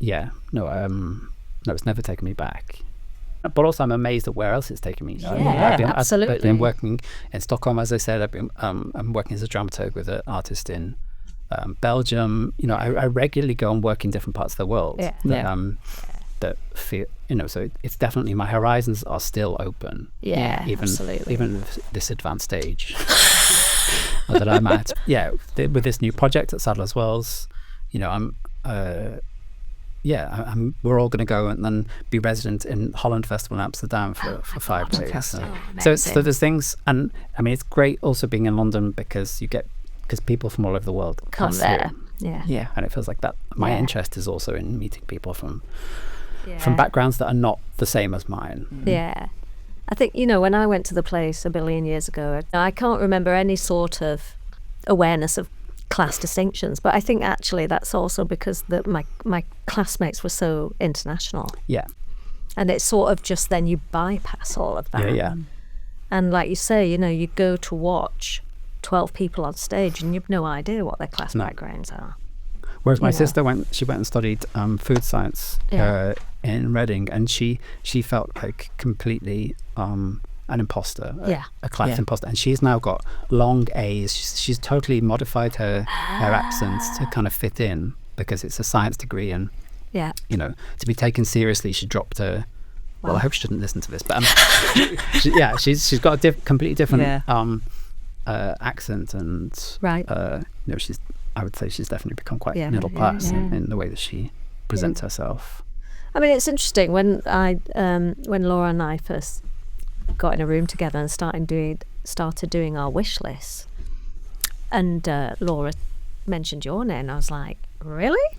it's never taken me back. But also I'm amazed at where else it's taken me. Absolutely. I've been working in Stockholm, as I said. I'm working as a dramaturg with an artist in Belgium. I regularly go and work in different parts of the world. That feel, so it's definitely, my horizons are still open. Even at this advanced stage that I'm at. With this new project at Sadler as Wells, we're all going to go and then be resident in Holland Festival in Amsterdam for 5 days. So there's things, and I mean it's great also being in London because people from all over the world come there. And it feels like that. My interest is also in meeting people from backgrounds that are not the same as mine. I think when I went to the place a billion years ago, I can't remember any sort of awareness of class distinctions, but I think actually that's also because my classmates were so international. And it's sort of just then you bypass all of that. And like you say, you go to watch 12 people on stage and you've no idea what their class backgrounds are. Whereas my You know. sister went and studied food science in Reading, and she felt like completely an imposter, a class imposter, and she's now got long A's. She's totally modified her accent to kind of fit in because it's a science degree, and you know, to be taken seriously, she dropped her. Well, I hope she didn't listen to this, but she's got a completely different accent, and you know, I would say she's definitely become quite middle class in the way that she presents herself. I mean, it's interesting when Laura and I first got in a room together and started doing our wish list, and Laura mentioned your name, and I was like, really?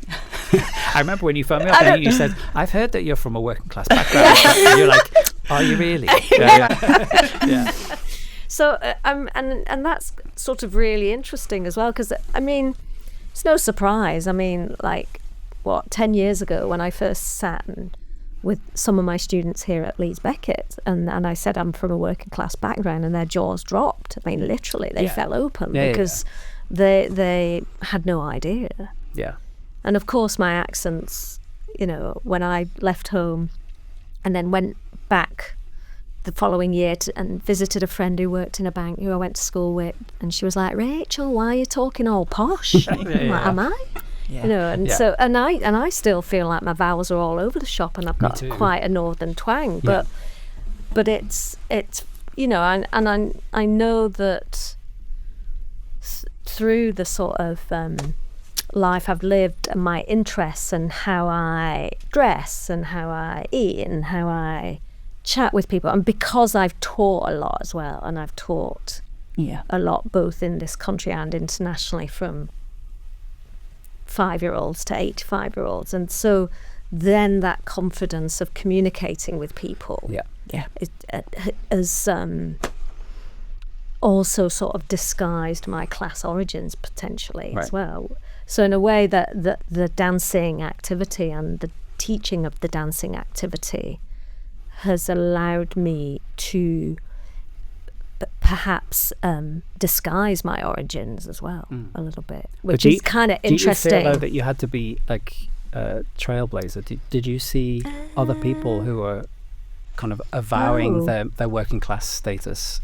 I remember when you phoned me up and you said, I've heard that you're from a working class background. And you're like, are you really? Yeah. So, and that's sort of really interesting as well, because, I mean, it's no surprise. I mean, like, 10 years ago when I first sat with some of my students here at Leeds Beckett, and I said I'm from a working class background, and their jaws dropped. I mean, literally, they fell open because they had no idea. Yeah. And of course, my accents, you know, when I left home and then went back the following year and visited a friend who worked in a bank who I went to school with, and she was like, Rachel, why are you talking all posh? I'm like, am I? Yeah. You know, and so and I still feel like my vowels are all over the shop, and I've got quite a northern twang, but it's you know, and I know that through the sort of life I've lived and my interests and how I dress and how I eat and how I chat with people, and because I've taught a lot as well, and I've taught a lot both in this country and internationally, from 5-year-olds to 85-year-olds, and so then that confidence of communicating with people has also sort of disguised my class origins potentially as well. So in a way that the dancing activity and the teaching of the dancing activity has allowed me to perhaps disguise my origins as well a little bit, which is kind of interesting. Do you feel though that you had to be like a trailblazer? Did you see other people who were kind of avowing their working class status?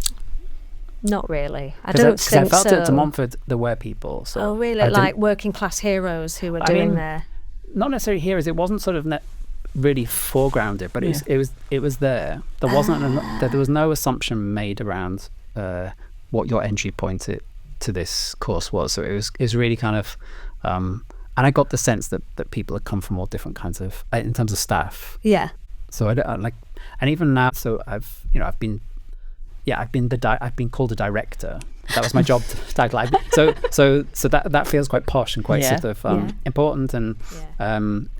Not really. I don't think so. Because I felt at Montfort there were people. So oh really? Like working class heroes who were doing their... Not necessarily heroes. It wasn't sort of really foregrounded, but it was there. There wasn't there was no assumption made around what your entry point to this course was. So it was really kind of and I got the sense that people had come from all different kinds of in terms of staff. Yeah. So I like, and even now, so I've been called a director. That was my job title. So that feels quite posh and quite sort of important, and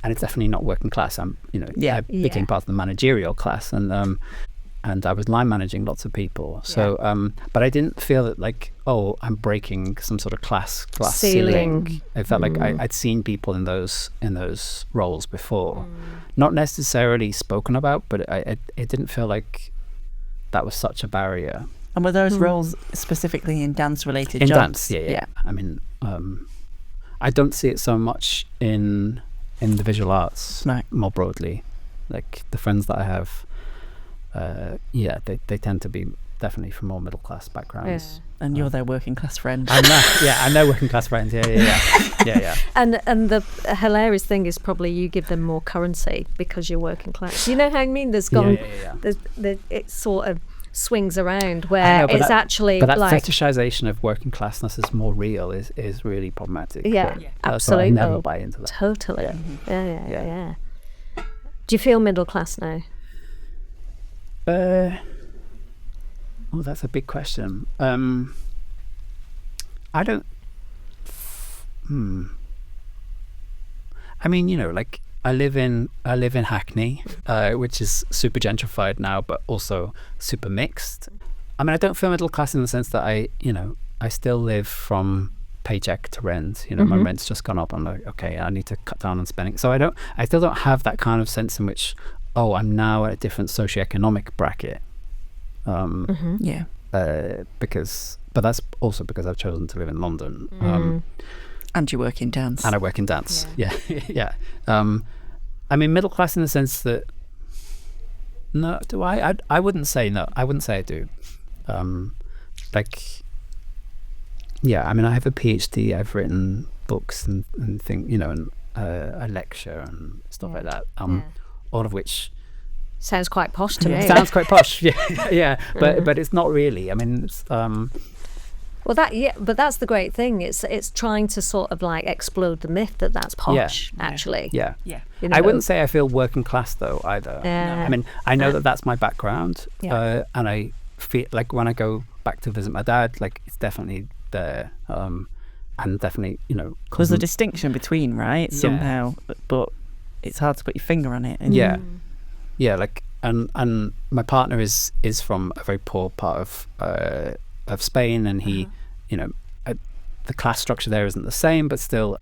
it's definitely not working class. I became part of the managerial class, and I was line managing lots of people. So but I didn't feel that like, oh, I'm breaking some sort of glass ceiling. I felt like I'd seen people in those roles before, not necessarily spoken about, but it didn't feel like that was such a barrier. And were those roles specifically in dance-related jobs? In dance, yeah. I mean, I don't see it so much in the visual arts more broadly. Like the friends that I have, they tend to be definitely from more middle-class backgrounds. Yeah. And you're their working-class friend. I know working-class friends, yeah. And the hilarious thing is probably you give them more currency because you're working class. You know how I mean? There's gone, it sort of swings around where it's actually but that like fetishization of working classness is more real is really problematic. Absolutely. I never buy into that. Totally. Yeah. Do you feel middle class now? Oh, that's a big question. I don't. I mean, like I live in Hackney, which is super gentrified now, but also super mixed. I mean, I don't feel middle class in the sense that I still live from paycheck to rent. My rent's just gone up. I'm like, okay, I need to cut down on spending. So I still don't have that kind of sense in which, oh, I'm now at a different socioeconomic bracket. But that's also because I've chosen to live in London. And you work in dance. And I work in dance. Yeah. I mean, middle class in the sense that, no, do I? I wouldn't say no. I wouldn't say I do. I mean, I have a PhD. I've written books and things, and I lecture and stuff like that. All of which sounds quite posh to me. Sounds quite posh. Yeah. But it's not really. I mean, it's Well, but that's the great thing. It's trying to sort of like explode the myth that that's posh. Actually. Yeah. You know? I wouldn't say I feel working class though either. I mean, I know that that's my background, and I feel like when I go back to visit my dad, like it's definitely there, and definitely there's a distinction between, right, somehow, but it's hard to put your finger on it. And like and my partner is from a very poor part of Spain, and he the class structure there isn't the same, but still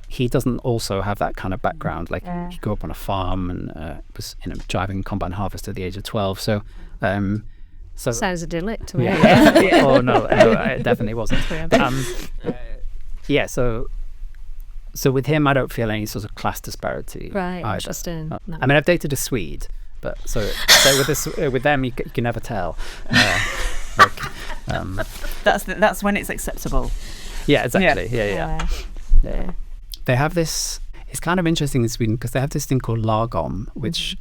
he doesn't also have that kind of background. Like he grew up on a farm and was driving combine harvest at the age of 12, so sounds idyllic to me. Oh no, it definitely wasn't. So with him I don't feel any sort of class disparity. Right, either. interesting. No. I mean, I've dated a Swede, but so with them you can never tell. That's when it's acceptable. Yeah, exactly. Yeah. They have this. It's kind of interesting in Sweden because they have this thing called lagom, which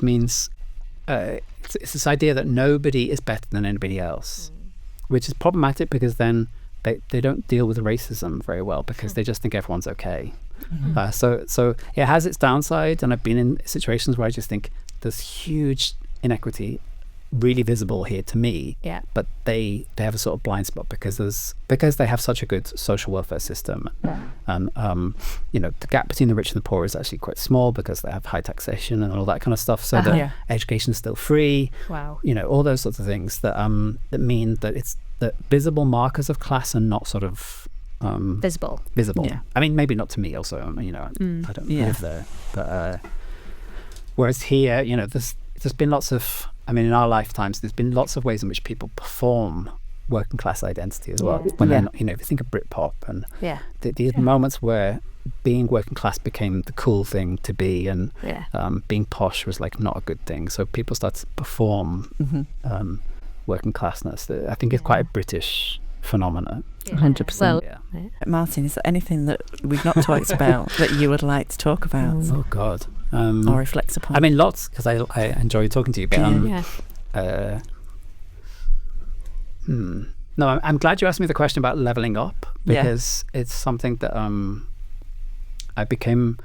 means it's this idea that nobody is better than anybody else, which is problematic because then they don't deal with racism very well because they just think everyone's okay. So it has its downside, and I've been in situations where I just think there's huge inequity really visible here to me, but they have a sort of blind spot because they have such a good social welfare system, and the gap between the rich and the poor is actually quite small because they have high taxation and all that kind of stuff, so that education is still free. All those sorts of things that mean that that visible markers of class are not sort of visible. I mean, maybe not to me also. I don't live there, but whereas here, there's been lots of, I mean, in our lifetimes, there's been lots of ways in which people perform working class identity as well. When they're not, if you think of Britpop and these moments where being working class became the cool thing to be, and being posh was like not a good thing. So people start to perform working classness. I think it's quite a British phenomenon. 100%. Well, Martin, is there anything that we've not talked about that you would like to talk about? Oh God. Or reflect upon? I mean, lots, because I enjoy talking to you. But no, I'm glad you asked me the question about leveling up, because it's something that I became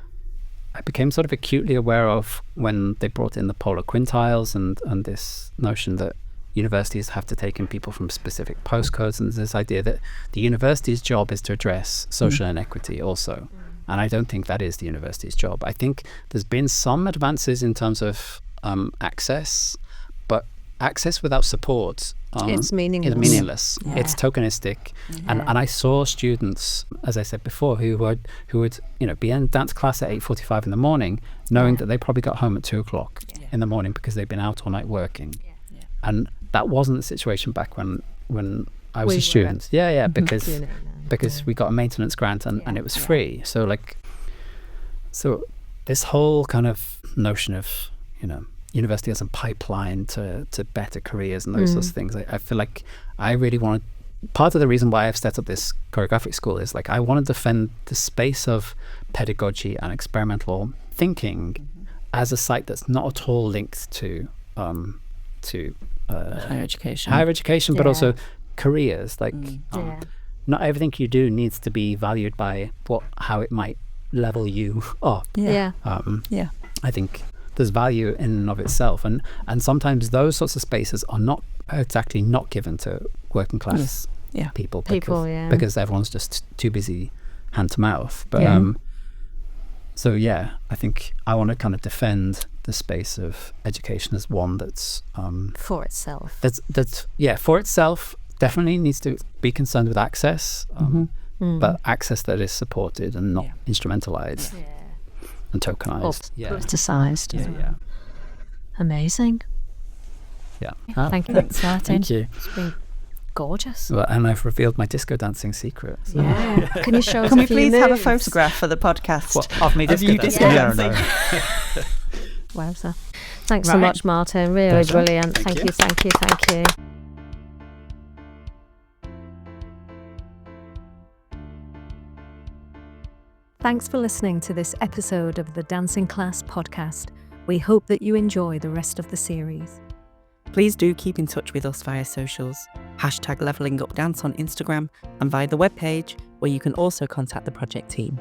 sort of acutely aware of when they brought in the polar quintiles and this notion that universities have to take in people from specific postcodes, and there's this idea that the university's job is to address social inequity also. And I don't think that is the university's job. I think there's been some advances in terms of access, but access without support it's meaningless. is meaningless. It's tokenistic. And I saw students, as I said before, who would be in dance class at 8:45 in the morning, knowing that they probably got home at 2:00 in the morning because they'd been out all night working. And that wasn't the situation back when I was a student. Because we got a maintenance grant and it was free. So so this whole kind of notion of university as a pipeline to better careers and those sorts of things, I feel like I really want to, part of the reason why I've set up this choreographic school is like I want to defend the space of pedagogy and experimental thinking as a site that's not at all linked to higher education, but also careers. Not everything you do needs to be valued by how it might level you up. I think there's value in and of itself, and sometimes those sorts of spaces are not exactly not given to working class people because everyone's just too busy hand to mouth. But I think I want to kind of defend the space of education as one that's for itself. That's for itself. Definitely needs to be concerned with access, but access that is supported and not instrumentalized and tokenized. Politicized. Amazing. Thank you. Thanks, Martin. Thank you. It's been Gorgeous. Well, and I've revealed my disco dancing secret. So. Yeah. Can you show us Can a we few please have a moves? photograph for the podcast? What, of me disco you dancing? disco Yeah. dancing? Wowza. Thanks so Right. much, Martin. Really Pleasure. brilliant. Thank Thank you. you, thank you, thank you. Thanks for listening to this episode of the Dancing Class podcast. We hope that you enjoy the rest of the series. Please do keep in touch with us via socials, #LevelingUpDance on Instagram, and via the webpage, where you can also contact the project team.